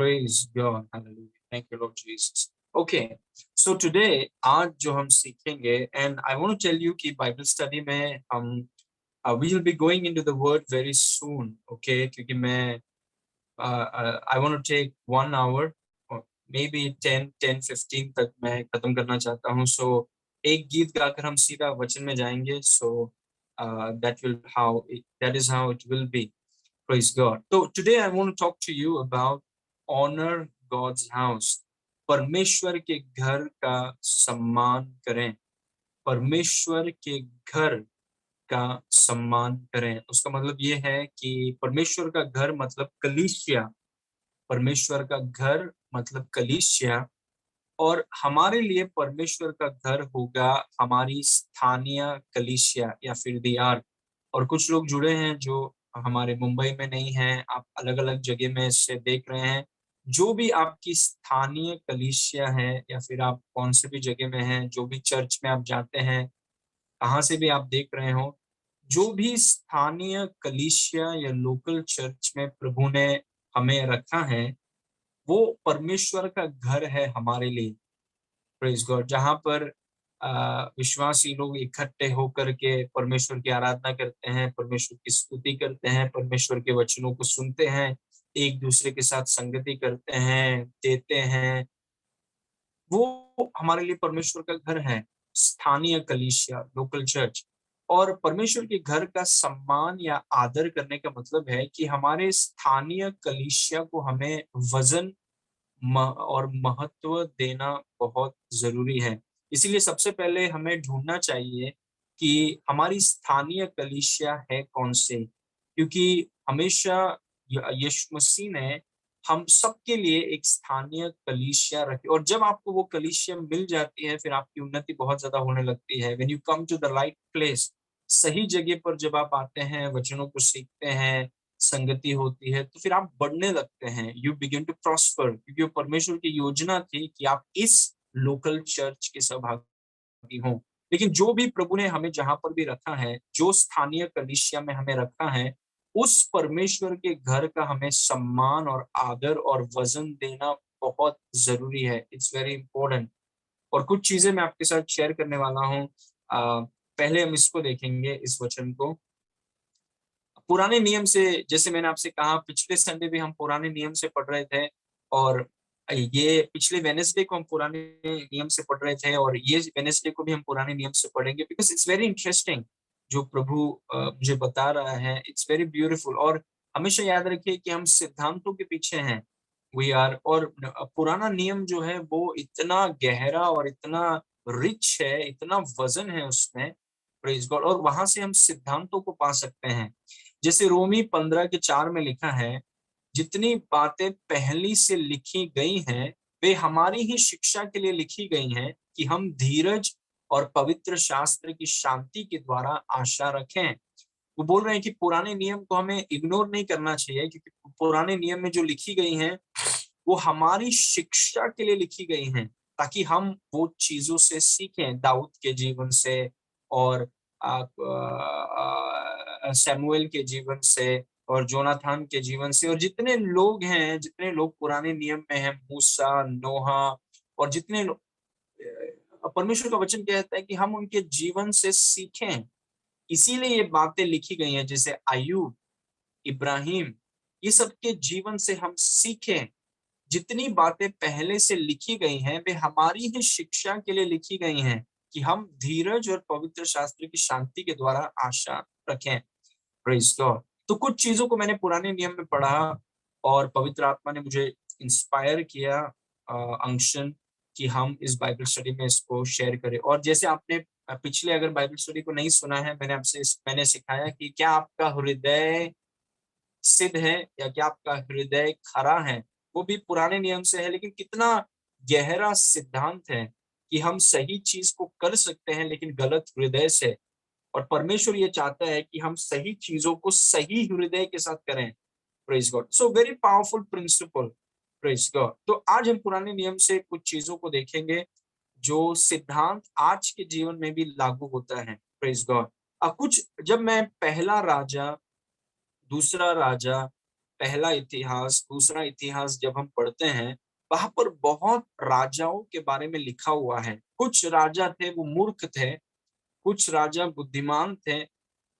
Praise God. Hallelujah. Thank you, Lord Jesus. Okay. So today आज जो हम सीखेंगे and I want to tell you कि Bible study में हम we will be going into the word very soon. Okay. क्योंकि मैं I want to take 1 hour or maybe 10-15 तक मैं खत्म करना चाहता हूँ. So एक गीत गाकर हम सीधा वचन में जाएंगे. So that is how it will be. Praise God. So today I want to talk to you about honor God's house. परमेश्वर के घर का सम्मान करें. परमेश्वर के घर का सम्मान करें. उसका मतलब ये है कि परमेश्वर का घर मतलब कलीसिया. परमेश्वर का घर मतलब कलीसिया. और हमारे लिए परमेश्वर का घर होगा हमारी स्थानीय कलीसिया या फिर दी आर्क. और कुछ लोग जुड़े हैं जो हमारे मुंबई में नहीं हैं, आप अलग अलग जगह में इससे देख रहे हैं. जो भी आपकी स्थानीय कलीसिया है या फिर आप कौन से भी जगह में हैं, जो भी चर्च में आप जाते हैं, कहाँ से भी आप देख रहे हो, जो भी स्थानीय कलीसिया या लोकल चर्च में प्रभु ने हमें रखा है, वो परमेश्वर का घर है हमारे लिए. Praise God. जहाँ पर विश्वासी लोग इकट्ठे होकर के परमेश्वर की आराधना करते हैं, परमेश्वर की स्तुति करते हैं, परमेश्वर के वचनों को सुनते हैं, एक दूसरे के साथ संगति करते हैं, देते हैं, वो हमारे लिए परमेश्वर का घर है. स्थानीय कलीसिया, लोकल चर्च. और परमेश्वर के घर का सम्मान या आदर करने का मतलब है कि हमारे स्थानीय कलीसिया को हमें वजन और महत्व देना बहुत जरूरी है. इसीलिए सबसे पहले हमें ढूंढना चाहिए कि हमारी स्थानीय कलीसिया है कौन से. क्योंकि हमेशा यीशु मसीह ने हम सबके लिए एक स्थानीय कलीसिया रखी. और जब आपको वो कलीसिया मिल जाती है, फिर आपकी उन्नति बहुत ज्यादा होने लगती है. When you come to the right place, सही जगह पर जब आप आते हैं, वचनों को सीखते हैं, संगति होती है, तो फिर आप बढ़ने लगते हैं. You begin to prosper. क्योंकि वो परमेश्वर की योजना थी कि आप इस लोकल चर्च के सहभागी हों. लेकिन जो भी प्रभु ने हमें जहां पर भी रखा है, जो स्थानीय कलीसिया में हमें रखा है, उस परमेश्वर के घर का हमें सम्मान और आदर और वजन देना बहुत जरूरी है. It's very important. और कुछ चीजें मैं आपके साथ शेयर करने वाला हूँ. पहले हम इसको देखेंगे, इस वचन को. पुराने नियम से, जैसे मैंने आपसे कहा, पिछले संडे भी हम पुराने नियम से पढ़ रहे थे, और ये पिछले वेडनेसडे को हम पुराने नियम से पढ़ रहे थे, और ये वेडनेसडे को भी हम पुराने नियम से पढ़ेंगे. बिकॉज इट्स वेरी इंटरेस्टिंग जो प्रभु मुझे बता रहा है. It's very beautiful. और हमेशा याद रखिए कि हम सिद्धांतों के पीछे हैं. We are. और पुराना नियम जो है वो इतना गहरा और इतना रिच है, इतना वजन है उसमें. Praise God. और वहां से हम सिद्धांतों को पा सकते हैं. जैसे रोमी 15:4 में लिखा है, जितनी बातें पहली से लिखी गई हैं, वे हमारी ही शिक्षा के लिए लिखी गई हैं कि हम धीरज और पवित्र शास्त्र की शांति के द्वारा आशा रखें. वो बोल रहे हैं कि पुराने नियम को हमें इग्नोर नहीं करना चाहिए, क्योंकि पुराने नियम में जो लिखी गई हैं, वो हमारी शिक्षा के लिए लिखी गई हैं, ताकि हम वो चीजों से सीखें. दाऊद के जीवन से, और सैमुएल के जीवन से, और जोनाथान के जीवन से, और जितने लोग हैं, जितने लोग पुराने नियम में हैं, मूसा, नोहा, और जितने परमेश्वर का वचन कहता है कि हम उनके जीवन से सीखें. इसीलिए ये बातें लिखी गई हैं. जैसे अय्यूब, इब्राहिम, ये सबके जीवन से हम सीखें. जितनी बातें पहले से लिखी गई हैं, वे हमारी ही शिक्षा के लिए लिखी गई हैं कि हम धीरज और पवित्र शास्त्र की शांति के द्वारा आशा रखें. Praise God. तो कुछ चीजों को मैंने पुराने नियम में पढ़ा, और पवित्र आत्मा ने मुझे इंस्पायर किया, अंक्शन, कि हम इस बाइबल स्टडी में इसको शेयर करें. और जैसे आपने पिछले अगर बाइबल स्टडी को नहीं सुना है, मैंने सिखाया कि क्या आपका हृदय सिद्ध है या क्या आपका हृदय खरा है. वो भी पुराने नियम से है, लेकिन कितना गहरा सिद्धांत है कि हम सही चीज को कर सकते हैं, लेकिन गलत हृदय से. और परमेश्वर ये चाहता है कि हम सही चीजों को सही हृदय के साथ करें. Praise God. So very powerful principle. Praise God. तो आज हम पुराने नियम से कुछ चीजों को देखेंगे जो सिद्धांत आज के जीवन में भी लागू होता है. Praise God. कुछ, जब मैं पहला राजा, दूसरा राजा, पहला इतिहास, दूसरा इतिहास जब हम पढ़ते हैं, वहां पर बहुत राजाओं के बारे में लिखा हुआ है। कुछ राजा थे वो मूर्ख थे, कुछ राजा बुद्धिमान थे,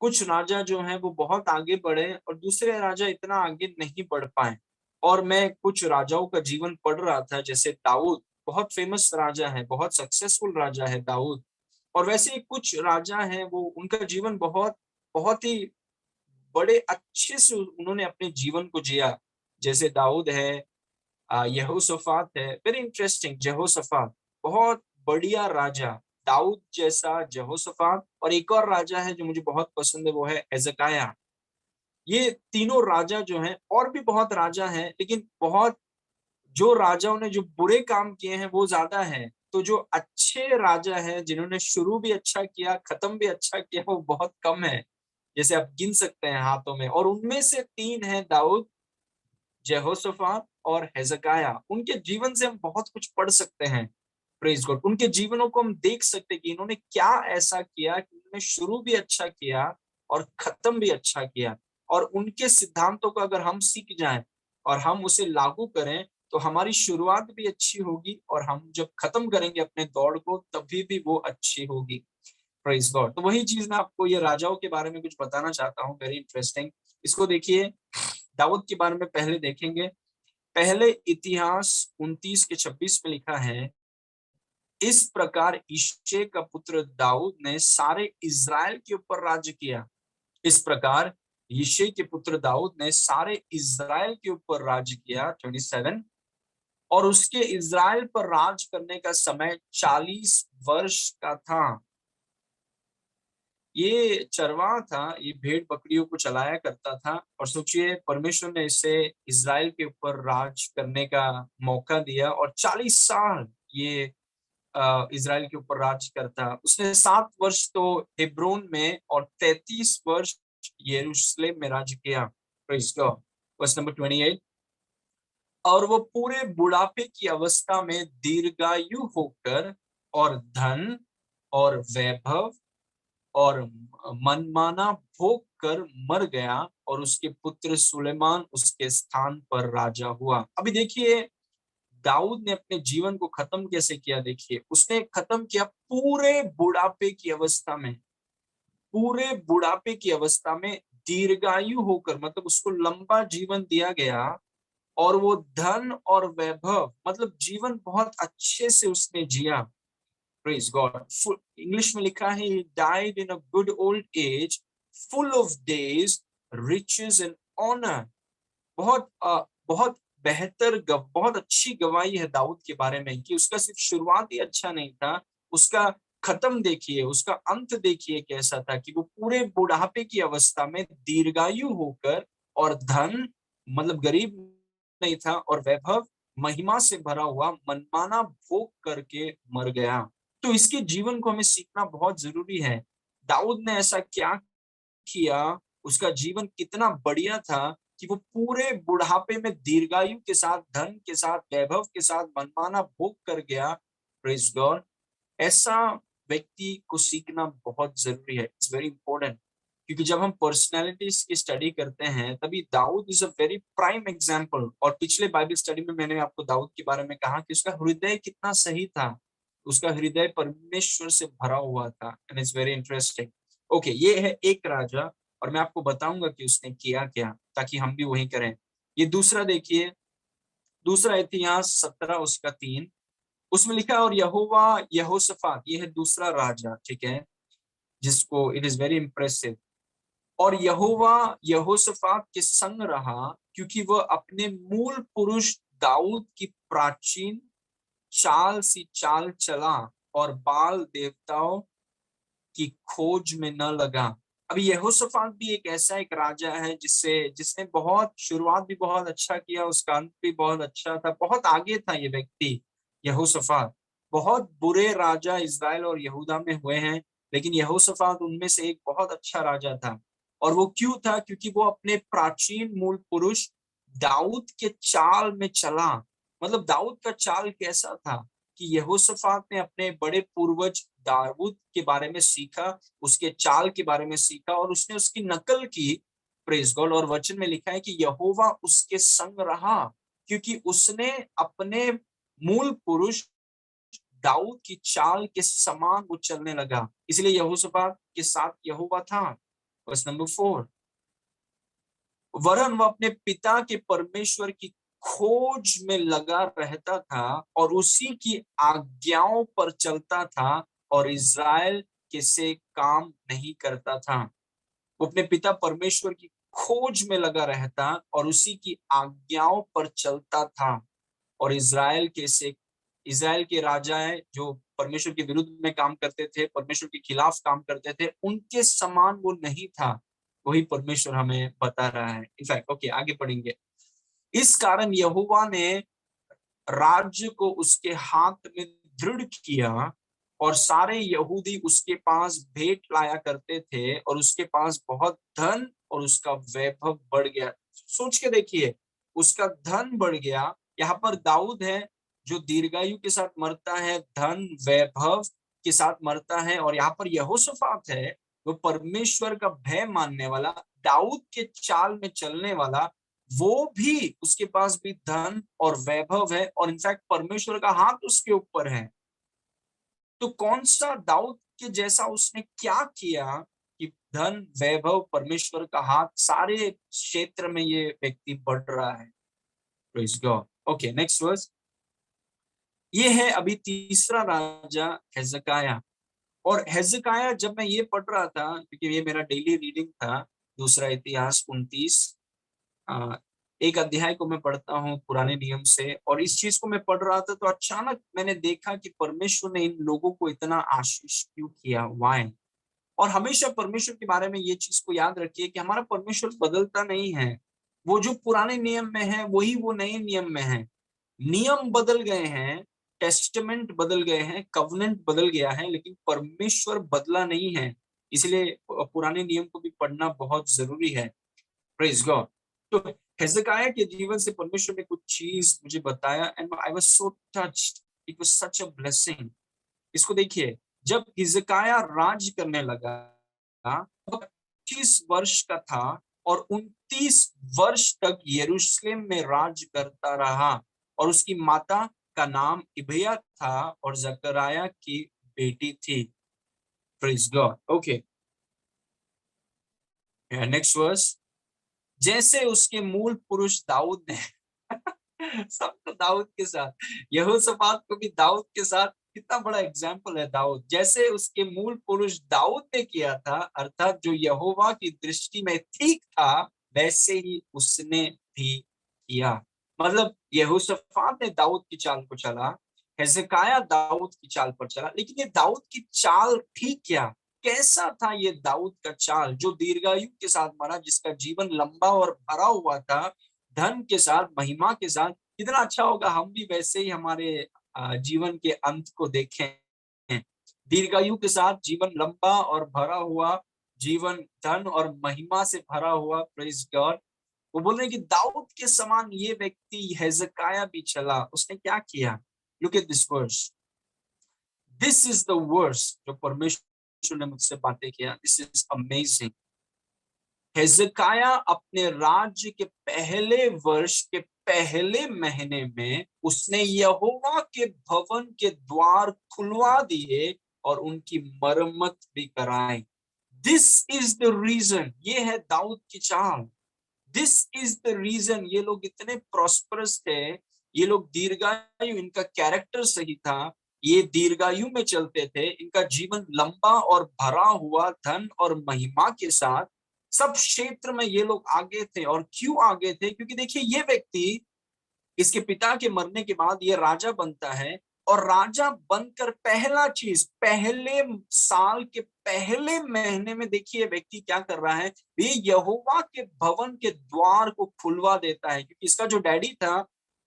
कुछ राजा जो हैं वो बहुत आगे बढ़े और दूसरे राजा इतना आगे नहीं बढ़ पाए। और मैं कुछ राजाओं का जीवन पढ़ रहा था, जैसे दाऊद बहुत फेमस राजा है, बहुत सक्सेसफुल राजा है दाऊद। और वैसे ही कुछ राजा हैं, वो उनका जीवन बहुत बहुत ही बड़े अच्छे से उन्होंने अपने जीवन को जिया। जैसे दाऊद है, यहोशाफात है, वेरी इंटरेस्टिंग। यहोशाफात बहुत बढ़िया राजा, दाऊद जैसा यहोशाफात। और एक और राजा है जो मुझे बहुत पसंद है, वो है हिजकिय्याह। ये तीनों राजा जो हैं, और भी बहुत राजा हैं, लेकिन बहुत जो राजाओं ने जो बुरे काम किए हैं वो ज्यादा है। तो जो अच्छे राजा हैं जिन्होंने शुरू भी अच्छा किया, खत्म भी अच्छा किया, वो बहुत कम है। जैसे आप गिन सकते हैं हाथों में, और उनमें से तीन है दाऊद, यहोशाफात और हिजकिय्याह। उनके जीवन से हम बहुत कुछ पढ़ सकते हैं। Praise God. उनके जीवनों को हम देख सकते हैं कि इन्होंने क्या ऐसा किया कि उन्होंने शुरू भी अच्छा किया और खत्म भी अच्छा किया। और उनके सिद्धांतों को अगर हम सीख जाएं और हम उसे लागू करें, तो हमारी शुरुआत भी अच्छी होगी, और हम जब खत्म करेंगे अपने दौड़ को तभी भी वो अच्छी होगी। Praise God. तो वही चीज मैं आपको ये राजाओं के बारे में कुछ बताना चाहता हूँ, वेरी इंटरेस्टिंग। इसको देखिए, दाऊद के बारे में पहले देखेंगे। पहले इतिहास 29 के 26 में लिखा है, इस प्रकार यिशै का पुत्र दाऊद ने सारे इज़राइल के ऊपर राज्य किया। इस प्रकार यिशै के पुत्र दाऊद ने सारे इज़राइल के ऊपर राज्य किया, 27। और उसके इज़राइल पर राज करने का समय 40 वर्ष का था। ये चरवाहा था, ये भेड़ बकरियों को चलाया करता था। और सोचिए, परमेश्वर ने इसे इज़राइल के ऊपर राज करने का मौका दिया, और 40 साल ये इज़राइल के ऊपर राज करता। उसने 7 वर्ष तो हेब्रोन में और 33 वर्ष यरूशलेम में राज्य किया। Praise God. Verse number 28। और वो पूरे बुढ़ापे की अवस्था में दीर्घायु होकर और धन और वैभव और मनमाना भोग कर मर गया, और उसके पुत्र सुलेमान उसके स्थान पर राजा हुआ। अभी देखिए, दाऊद ने अपने जीवन को खत्म कैसे किया। देखिए, उसने खत्म किया पूरे बुढ़ापे की अवस्था में। पूरे बुढ़ापे की अवस्था में दीर्घायु होकर, मतलब उसको लंबा जीवन दिया गया। और वो धन और वैभव, मतलब जीवन बहुत अच्छे से उसने जिया। Praise God. इंग्लिश में लिखा है, he died in a good old age, full of days, riches and honor। बहुत बहुत बेहतर बहुत अच्छी गवाही है दाऊद के बारे में, कि उसका सिर्फ शुरुआत ही अच्छा नहीं था, उसका खत्म देखिए, उसका अंत देखिए कैसा था, कि वो पूरे बुढ़ापे की अवस्था में दीर्घायु होकर और धन, मतलब गरीब नहीं था, और वैभव महिमा से भरा हुआ मनमाना भोग करके मर गया। तो इसके जीवन को हमें सीखना बहुत जरूरी है। दाऊद ने ऐसा क्या किया, उसका जीवन कितना बढ़िया था, कि वो पूरे बुढ़ापे में दीर्घायु के साथ, धन के साथ, वैभव के साथ मनमाना भोग कर गया। Praise God. ऐसा व्यक्ति को सीखना बहुत जरूरी है। It's very important. क्योंकि जब हम पर्सनैलिटीज की स्टडी करते हैं, तभी दाऊद is a very prime example. और पिछले बाइबल स्टडी में मैंने आपको दाऊद के बारे में कहा कि उसका हृदय कितना सही था। उसका हृदय परमेश्वर से भरा हुआ था। And it's very interesting. Okay, ये है एक राजा, और मैं आपको बताऊंगा कि उसने किया क्या, ताकि हम भी वही करें। ये दूसरा देखिए, दूसरा इतिहास 17 उसका 3, उसमें लिखा है, और यहोवा यहोशाफात, ये है दूसरा राजा, ठीक है, जिसको इट इज वेरी इंप्रेसिव। और यहोवा यहोशाफात के संग रहा, क्योंकि वह अपने मूल पुरुष दाऊद की प्राचीन चाल सी चाल चला, और बाल देवताओं की खोज में न लगा। अभी यहोशाफात भी एक ऐसा एक राजा है जिसने बहुत शुरुआत भी बहुत अच्छा किया, उसका अंत भी बहुत अच्छा था, बहुत आगे था ये व्यक्ति यहोशाफात। बहुत बुरे राजा इज़राइल और यहूदा में हुए हैं, लेकिन यहोशाफात उनमें से एक बहुत अच्छा राजा था। और वो क्यों था? क्योंकि वो अपने प्राचीन मूल पुरुष दाऊद के चाल में चला। मतलब दाऊद का चाल कैसा था, कि यहोशाफात ने अपने बड़े पूर्वज दाऊद के बारे में सीखा, उसके चाल के बारे में सीखा, और उसने उसकी नकल की। Praise God. और वचन में लिखा है कि यहोवा उसके संग रहा, क्योंकि उसने अपने मूल पुरुष दाऊद की चाल के समान वो चलने लगा, इसलिए यहोशापात के साथ यहोवा था। वर्स नंबर 4, वरन वह अपने पिता के परमेश्वर की खोज में लगा रहता था और उसी की आज्ञाओं पर चलता था और इज़राइल के से काम नहीं करता था। वो अपने पिता परमेश्वर की खोज में लगा रहता और उसी की आज्ञाओं पर चलता था। और इज़राइल के राजाएं जो परमेश्वर के विरुद्ध में काम करते थे, परमेश्वर के खिलाफ काम करते थे, उनके समान वो नहीं था। वही परमेश्वर हमें बता रहा है। इनफैक्ट ओके, आगे पढ़ेंगे। इस कारण यहोवा ने राज्य को उसके हाथ में दृढ़ किया और सारे यहूदी उसके पास भेंट लाया करते थे और उसके पास बहुत धन और उसका वैभव बढ़ गया। सोच के देखिए, उसका धन बढ़ गया। यहाँ पर दाऊद है जो दीर्घायु के साथ मरता है, धन वैभव के साथ मरता है। और यहाँ पर यहोशापात है वो परमेश्वर का भय मानने वाला, दाऊद के चाल में चलने वाला, वो भी उसके पास भी धन और वैभव है और इनफैक्ट परमेश्वर का हाथ उसके ऊपर है। तो कौन सा दाऊद के जैसा उसने क्या किया कि धन वैभव परमेश्वर का हाथ सारे क्षेत्र में ये व्यक्ति बढ़ रहा है। Praise God. Okay, next verse. ये है अभी तीसरा राजा हेजकाया। और हेजकाया जब मैं ये पढ़ रहा था, क्योंकि ये मेरा डेली रीडिंग था, दूसरा इतिहास 29 एक अध्याय को मैं पढ़ता हूँ पुराने नियम से, और इस चीज को मैं पढ़ रहा था तो अचानक मैंने देखा कि परमेश्वर ने इन लोगों को इतना आशीष क्यों किया, वाई। और हमेशा परमेश्वर के बारे में ये चीज को याद रखिए कि हमारा परमेश्वर बदलता नहीं है। वो जो पुराने नियम में है वही वो नए नियम में है। नियम बदल गए हैं, टेस्टामेंट बदल गए हैं, कवनेंट बदल गया है, लेकिन परमेश्वर बदला नहीं है। इसलिए पुराने नियम को भी पढ़ना बहुत जरूरी है। Praise God. तो हेzekiah के जीवन से परमेश्वर ने कुछ चीज मुझे बताया and I was so touched. It was such a blessing. इसको देखिए, जब हिजकाया राज करने लगा, वो 25 वर्ष का था और 29 वर्ष तक यरूशलेम में राज करता रहा। और उसकी माता का नाम इबैया था और जकराया की बेटी थी। Praise God. Okay, next verse. जैसे उसके मूल पुरुष दाऊद ने सब तो दाऊद के साथ, यहोशापात को भी दाऊद के साथ, कितना बड़ा एग्जाम्पल है दाऊद। जैसे उसके मूल पुरुष दाऊद ने किया था, अर्थात जो यहोवा की दृष्टि में ठीक था, वैसे ही उसने भी किया। मतलब यहोशापात ने दाऊद की चाल को चला, हेzekiah दाऊद की चाल पर चला। लेकिन ये दाऊद की चाल ठीक क्या, कैसा था ये दाऊद का चाल जो दीर्घायु के साथ मरा, जिसका जीवन लंबा और भरा हुआ था, धन के साथ, महिमा के साथ। कितना अच्छा होगा हम भी वैसे ही हमारे जीवन के अंत को देखें, दीर्घायु के साथ, जीवन लंबा और भरा हुआ, जीवन धन और महिमा से भरा हुआ। Praise God. वो बोल रहे हैं कि दाऊद के समान ये व्यक्ति हेzekiah भी चला। उसने क्या किया? Look at this verse. This is the verse जो परमेश्वर ने मुझसे बातें किया। This is amazing. हेzekiah अपने राज्य के पहले वर्ष के पहले महीने में उसने यहोवा के भवन के द्वार खुलवा दिए और उनकी मरम्मत भी कराई। दिस इज द रीजन, ये है दाऊद की चाल। दिस इज द रीजन ये लोग इतने प्रॉस्परस थे, ये लोग दीर्घायु, इनका कैरेक्टर सही था, ये दीर्घायु में चलते थे, इनका जीवन लंबा और भरा हुआ धन और महिमा के साथ, सब क्षेत्र में ये लोग आगे थे। और क्यों आगे थे? क्योंकि देखिए, ये व्यक्ति इसके पिता के मरने के बाद ये राजा बनता है, और राजा बनकर पहला चीज, पहले साल के पहले महीने में देखिए व्यक्ति क्या कर रहा है, ये यहोवा के भवन के द्वार को खुलवा देता है। क्योंकि इसका जो डैडी था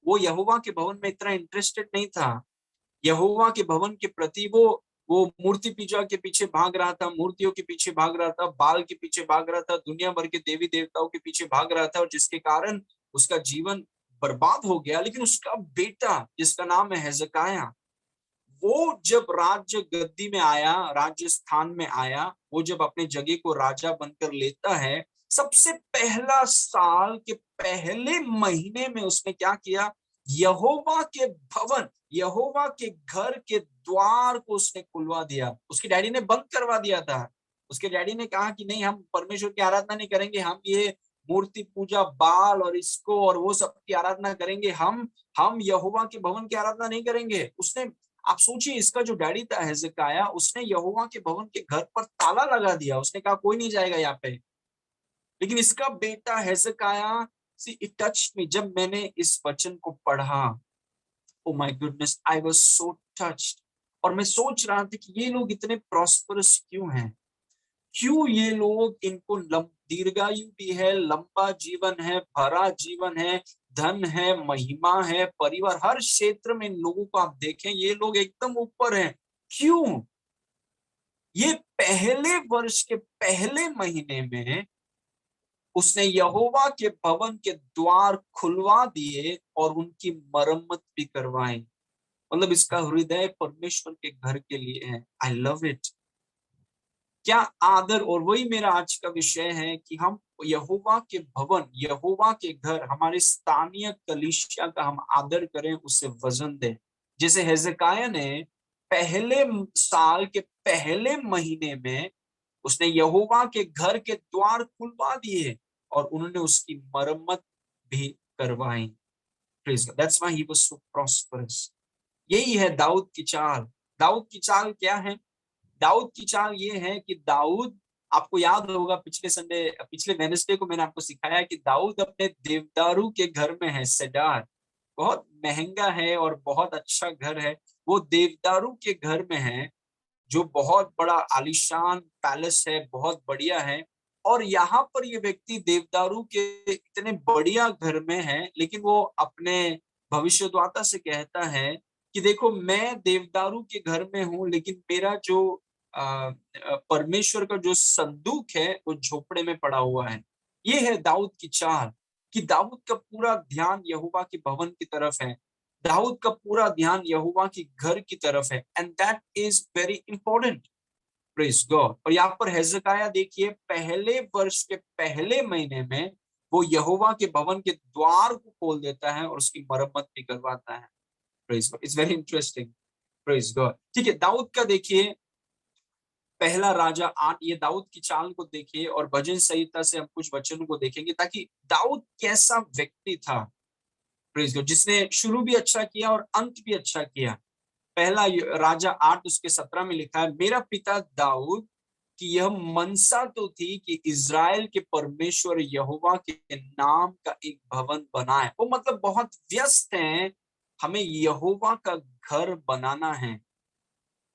वो यहोवा के भवन में इतना इंटरेस्टेड नहीं था। यहोवा के भवन के प्रति वो मूर्ति पूजा के पीछे भाग रहा था, मूर्तियों के पीछे भाग रहा था, बाल के पीछे भाग रहा था, दुनिया भर के देवी देवताओं के पीछे भाग रहा था, और जिसके कारण उसका जीवन बर्बाद हो गया। लेकिन उसका बेटा जिसका नाम है हेzekiah, वो जब राज्य गद्दी में आया, राज्य स्थान में आया, वो जब अपने जगह को राजा बनकर लेता है, सबसे पहला साल के पहले महीने में उसने क्या किया, यहोवा के भवन, यहोवा के घर के द्वार को उसने खुलवा दिया। उसके डैडी ने बंद करवा दिया था। उसके डैडी ने कहा कि नहीं, हम परमेश्वर की आराधना नहीं करेंगे, हम ये मूर्ति पूजा, बाल और इसको और वो सब की आराधना करेंगे, हम यहोवा के भवन की आराधना नहीं करेंगे। उसने, आप सोचिए, इसका जो डैडी था हिजकिय्याह, उसने यहोवा के भवन के घर पर ताला लगा दिया। उसने कहा कोई नहीं जाएगा यहाँ पे। लेकिन इसका बेटा हिजकिय्याह, सी इट टच्ड मी, जब मैंने इस वचन को पढ़ा, oh my goodness, I was so touched. और मैं सोच रहा था कि ये लोग इतने प्रॉस्परस क्यों हैं, क्यों ये लोग, इनको दीर्घायु भी है, लंबा जीवन है, भरा जीवन है, धन है, महिमा है, परिवार, हर क्षेत्र में इन लोगों को आप देखें, ये लोग एकदम ऊपर हैं। क्यों? ये पहले वर्ष के पहले महीने में उसने यहोवा के भवन के द्वार खुलवा दिए और उनकी मरम्मत भी करवाई। मतलब इसका हृदय परमेश्वर के घर के लिए है। I love it. क्या आदर, और वही मेरा आज का विषय है कि हम यहोवा के भवन, यहोवा के घर, हमारे स्थानीय कलीसिया का हम आदर करें, उससे वजन दें। जैसे हिजकिय्याह ने पहले साल के पहले महीने में उसने यहोवा के घर के द्वार खुलवा दिए और उन्होंने उसकी मरम्मत भी करवाई। Praise God, that's why he was so prosperous. यही है दाऊद की चाल। दाऊद की चाल क्या है? दाऊद की चाल ये है कि दाऊद, आपको याद होगा पिछले वेडनेसडे को मैंने आपको सिखाया कि दाऊद अपने देवदारू के घर में है। सेडार बहुत महंगा है और बहुत अच्छा घर है। वो देवदारू के घर में है, जो बहुत बड़ा आलीशान पैलेस है, बहुत बढ़िया है। और यहाँ पर ये व्यक्ति देवदारू के इतने बढ़िया घर में है, लेकिन वो अपने भविष्यद्वक्ता से कहता है कि देखो, मैं देवदारू के घर में हूँ, लेकिन मेरा जो परमेश्वर का जो संदूक है वो झोपड़े में पड़ा हुआ है। ये है दाऊद की चाल, कि दाऊद का पूरा ध्यान यहोवा के भवन की तरफ है, दाऊद का पूरा ध्यान यहोवा के घर की तरफ है। And that is very important. Praise God. और यहाँ पर हिजकिय्याह देखिए, पहले वर्ष के पहले महीने में वो यहोवा के भवन के द्वार को खोल देता है और उसकी मरम्मत भी करवाता है। Praise God, it's very interesting. Praise God. ठीक है, दाऊद का देखिए, पहला राजा 8, ये दाऊद की चाल को देखिए और भजन संहिता से हम कुछ वचनों को देखेंगे, ताकि दाऊद कैसा व्यक्ति था, प्रेज गॉड, जिसने शुरू भी अच्छा किया और अंत भी अच्छा किया। पहला राजा 8 उसके 17 में लिखा है, मेरा पिता दाऊद कि यह मनसा तो थी कि इज़राइल के परमेश्वर यहोवा के नाम का एक भवन बनाए। वो मतलब बहुत व्यस्त हैं, हमें यहोवा का घर बनाना है।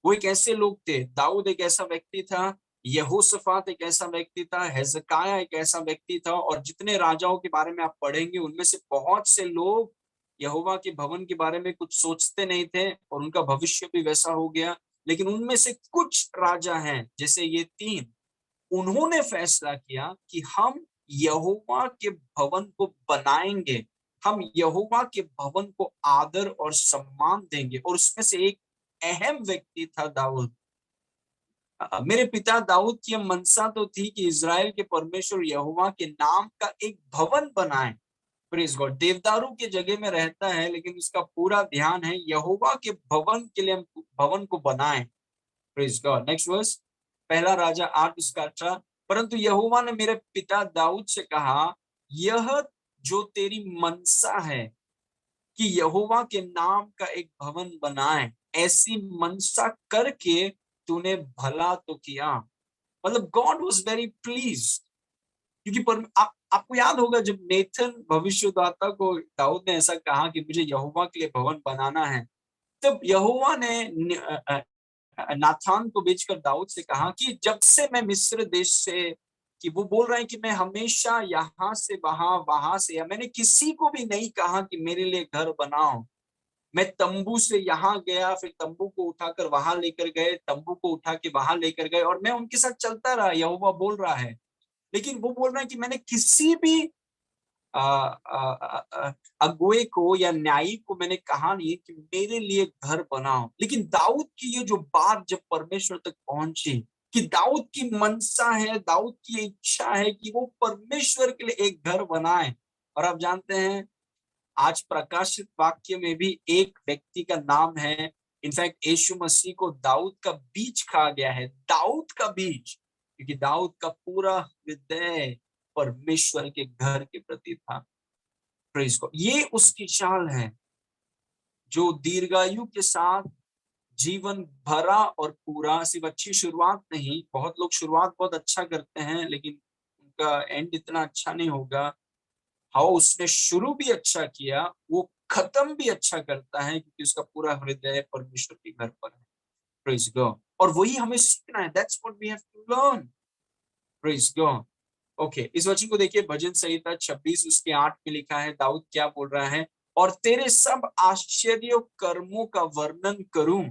वो एक ऐसे लोग थे। दाऊद एक ऐसा व्यक्ति था, यहोशाफात एक ऐसा व्यक्ति था, हिजकिय्याह एक ऐसा व्यक्ति था, और जितने राजाओं के बारे में आप पढ़ेंगे उनमें से बहुत से लोग यहोवा के भवन के बारे में कुछ सोचते नहीं थे और उनका भविष्य भी वैसा हो गया। लेकिन उनमें से कुछ राजा हैं, जैसे ये 3, उन्होंने फैसला किया कि हम यहोवा के भवन को बनाएंगे, हम यहोवा के भवन को आदर और सम्मान देंगे। और उसमें से एक अहम व्यक्ति था दाऊद। मेरे पिता दाऊद की मनसा तो थी कि इज़राइल के परमेश्वर यहोवा के नाम का एक भवन बनाए। Praise God. देवदारू के जगह में रहता है, लेकिन उसका पूरा ध्यान है यहोवा के भवन के लिए, हम भवन को बनाएं। Praise God. नेक्स्ट वर्स, पहला राजा 8 उसका 18, परंतु यहोवा ने मेरे पिता दाऊद से कहा, यह जो तेरी मनसा है कि यहोवा के नाम का एक भवन बनाए, ऐसी मनसा करके तूने भला तो किया। मतलब गॉड वाज वेरी प्लीज्ड, क्योंकि आपको याद होगा जब नेथन भविष्यद्वक्ता को दाऊद ने ऐसा कहा कि मुझे यहोवा के लिए भवन बनाना है, तब यहोवा ने नाथान को भेजकर दाऊद से कहा कि जब से मैं मिस्र देश से, कि वो बोल रहे हैं कि मैं हमेशा यहाँ से वहां, वहां से, या मैंने किसी को भी नहीं कहा कि मेरे लिए घर बनाओ। मैं तंबू से यहाँ गया, फिर तंबू को उठाकर वहां लेकर गए, तंबू को उठा के वहां लेकर गए, और मैं उनके साथ चलता रहा, यहोवा बोल रहा है। लेकिन वो बोल रहा है कि मैंने किसी भी अगुए को या न्यायी को मैंने कहा नहीं कि मेरे लिए घर बनाओ। लेकिन दाऊद की ये जो बात जब परमेश्वर तक पहुंची, कि दाऊद की मनसा है, दाऊद की इच्छा है कि वो परमेश्वर के लिए एक घर बनाए। और आप जानते हैं आज प्रकाशित वाक्य में भी एक व्यक्ति का नाम है, इनफैक्ट यीशु मसीह को दाऊद का बीज कहा गया है, दाऊद का बीज, क्योंकि दाऊद का पूरा हृदय परमेश्वर के घर के प्रति था। Praise God. ये उसकी चाल है जो दीर्घायु के साथ जीवन भरा और पूरा, सिर्फ अच्छी शुरुआत नहीं, बहुत लोग शुरुआत बहुत अच्छा करते हैं लेकिन उनका एंड इतना अच्छा नहीं होगा। हाँ, उसने शुरू भी अच्छा किया, वो खत्म भी अच्छा करता है क्योंकि उसका पूरा हृदय परमेश्वर के घर पर है। Praise God. और वही हमें सीखना है, that's what we have to learn. Praise God. Okay, इस वचन को देखिए, भजन संहिता 26 उसके 8 में लिखा है, दाऊद क्या बोल रहा है, और तेरे सब आश्चर्य कर्मों का वर्णन करूं।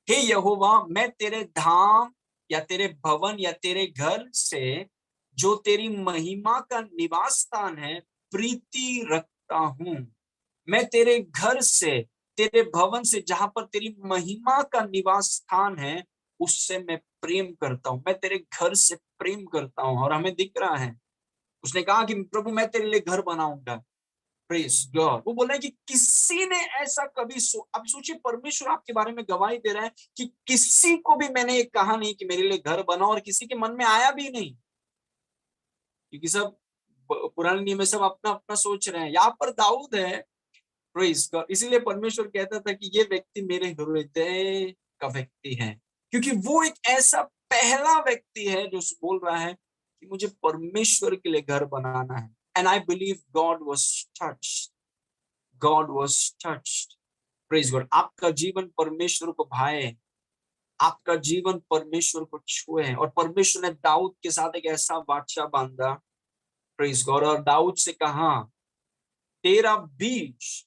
हे यहोवा, मैं तेरे धाम या तेरे भवन या तेरे घर से जो तेरी महिमा का निवास स्थान है प्रीति रखता हूं। मैं तेरे घर से, तेरे भवन से, जहां पर तेरी महिमा का निवास स्थान है, उससे मैं प्रेम करता हूं। मैं तेरे घर से प्रेम करता हूं। और हमें दिख रहा है, उसने कहा कि प्रभु मैं तेरे लिए घर बनाऊंगा। Praise God. वो बोल रहे हैं कि किसी ने ऐसा कभी अब सोचिए, परमेश्वर आपके बारे में गवाही दे रहा है कि किसी को भी मैंने ये कहा नहीं कि मेरे लिए घर बनाओ, और किसी के मन में आया भी नहीं, क्योंकि सब पुराने नियम में सब अपना अपना सोच रहे हैं। यहाँ पर दाऊद है, प्रेज गॉड, इसीलिए परमेश्वर कहता था कि ये व्यक्ति मेरे हृदय का व्यक्ति है, क्योंकि वो एक ऐसा पहला व्यक्ति है जो बोल रहा है कि मुझे परमेश्वर के लिए घर बनाना है। And I believe God was touched, God was touched. Praise God. आपका जीवन परमेश्वर को भाए, आपका जीवन परमेश्वर को छुए। और परमेश्वर ने दाऊद के साथ एक ऐसा वाचा बांधा, प्रेज गॉड, और दाऊद से कहा तेरा बीज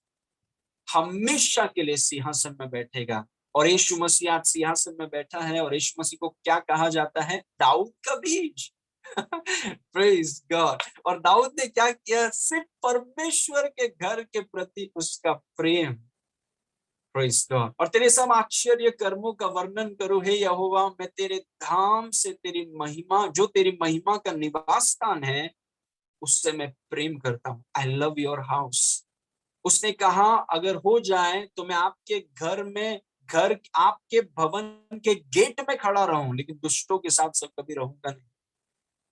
हमेशा के लिए सिंहासन में बैठेगा। और यीशु मसीह आज सिंहासन में बैठा है, और यीशु मसीह को क्या कहा जाता है? दाऊद का बीज। Praise God. और दाऊद ने क्या किया? सिर्फ परमेश्वर के घर के प्रति उसका प्रेम। Praise God. और तेरे सब आश्चर्य कर्मों का वर्णन करूं, हे यहोवा, मैं तेरे धाम से तेरी महिमा, जो तेरी महिमा का निवास स्थान है, उससे मैं प्रेम करता हूं। I love your house. उसने कहा अगर हो जाए तो मैं आपके घर में, घर आपके भवन के गेट में खड़ा रहूं, लेकिन दुष्टों के साथ सब कभी रहूंगा नहीं।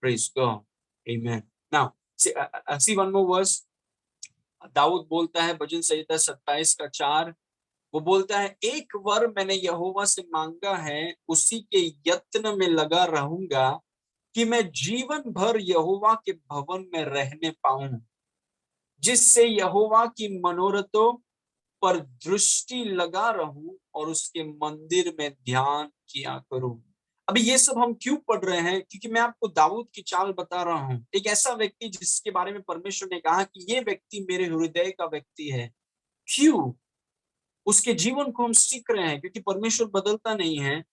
Praise God. Amen. Now see one more verse. Daud बोलता है भजन संहिता 27 का 4, वो बोलता है एक वर मैंने यहोवा से मांगा है, उसी के यत्न में लगा रहूंगा कि मैं जीवन भर यहोवा के भवन में रहने पाऊं, जिससे यहोवा की मनोरथों पर दृष्टि लगा रहूं और उसके मंदिर में ध्यान किया करूं। अभी ये सब हम क्यों पढ़ रहे हैं? क्योंकि मैं आपको दाऊद की चाल बता रहा हूं, एक ऐसा व्यक्ति जिसके बारे में परमेश्वर ने कहा कि ये व्यक्ति मेरे हृदय का व्यक्ति है। क्यों? उसके जीवन को हम सीख रहे हैं, क्योंकि परमेश्वर बदलता नहीं है,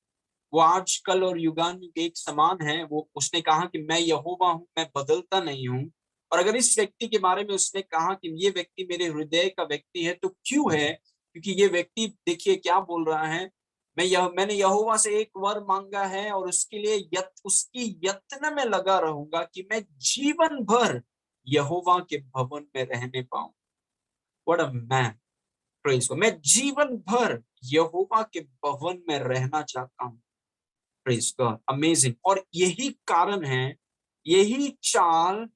वो आज कल और युगान एक समान है। वो उसने कहा कि मैं यहोवा हूं, मैं बदलता नहीं हूं। और अगर इस व्यक्ति के बारे में उसने कहा कि ये व्यक्ति मेरे हृदय का व्यक्ति है, तो क्यों है? क्योंकि ये व्यक्ति देखिए क्या बोल रहा है, मैंने यहोवा से एक वर मांगा है और उसके लिए उसकी यत्न में लगा रहूंगा कि मैं जीवन भर यहोवा के भवन में रहने पाऊं। What a man. Praise God. मैं जीवन भर यहोवा के भवन में रहना चाहता हूं। Praise God. अमेजिंग। और यही कारण है, यही चाल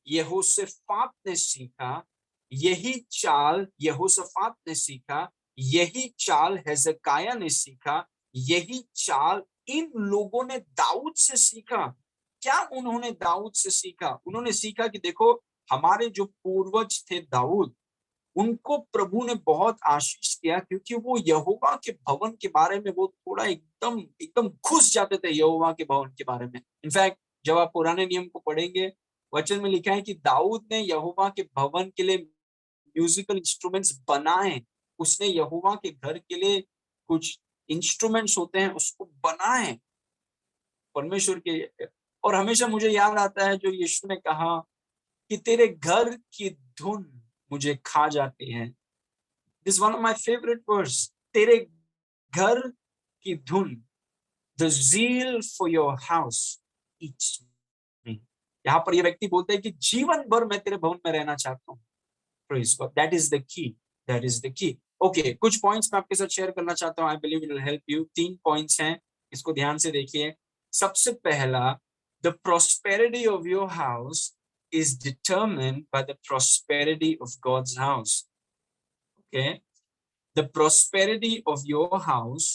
यहोशाफात ने सीखा, यही चाल यहोशाफात ने सीखा, यही चाल हेzekiah ने सीखा, यही चाल इन लोगों ने दाऊद से सीखा। क्या उन्होंने दाऊद से सीखा? उन्होंने सीखा कि देखो, हमारे जो पूर्वज थे दाऊद, उनको प्रभु ने बहुत आशीष किया, क्योंकि वो यहोवा के भवन के बारे में वो थोड़ा एकदम एकदम घुस जाते थे यहोवा के भवन के बारे में। इनफैक्ट जब आप पुराने नियम को पढ़ेंगे, वचन में लिखा है कि दाऊद ने यहोवा के भवन के लिए म्यूजिकल इंस्ट्रूमेंट्स बनाए। उसने यहोवा के घर के लिए कुछ इंस्ट्रूमेंट्स होते हैं उसको बनाए परमेश्वर के। और हमेशा मुझे याद आता है जो यीशु ने कहा कि तेरे घर की धुन मुझे खा जाती है। This one of my favourite verse. तेरे घर की धुन the zeal for your house eats me. यहाँ पर ये व्यक्ति बोलते हैं कि जीवन भर मैं तेरे भवन में रहना चाहता हूँ। Praise God. That is the key. That is the key. Okay, कुछ पॉइंट्स मैं आपके साथ शेयर करना चाहता हूँ। I believe it will help you. 3 points हैं, इसको ध्यान से देखिए। सबसे पहला, the prosperity of your house is determined by the prosperity of God's house. Okay, the prosperity of your house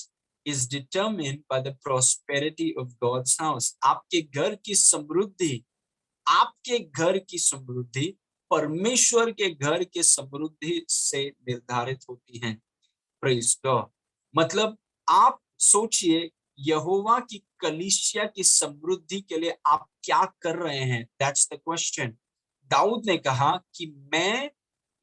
is determined by the prosperity of God's house. आपके घर की समृद्धि, आपके घर की समृद्धि परमेश्वर के घर के समृद्धि से निर्धारित होती है। Praise God. मतलब आप सोचिए, यहोवा की कलीसिया की समृद्धि के लिए आप क्या कर रहे हैं? That's the question. दाऊद ने कहा कि मैं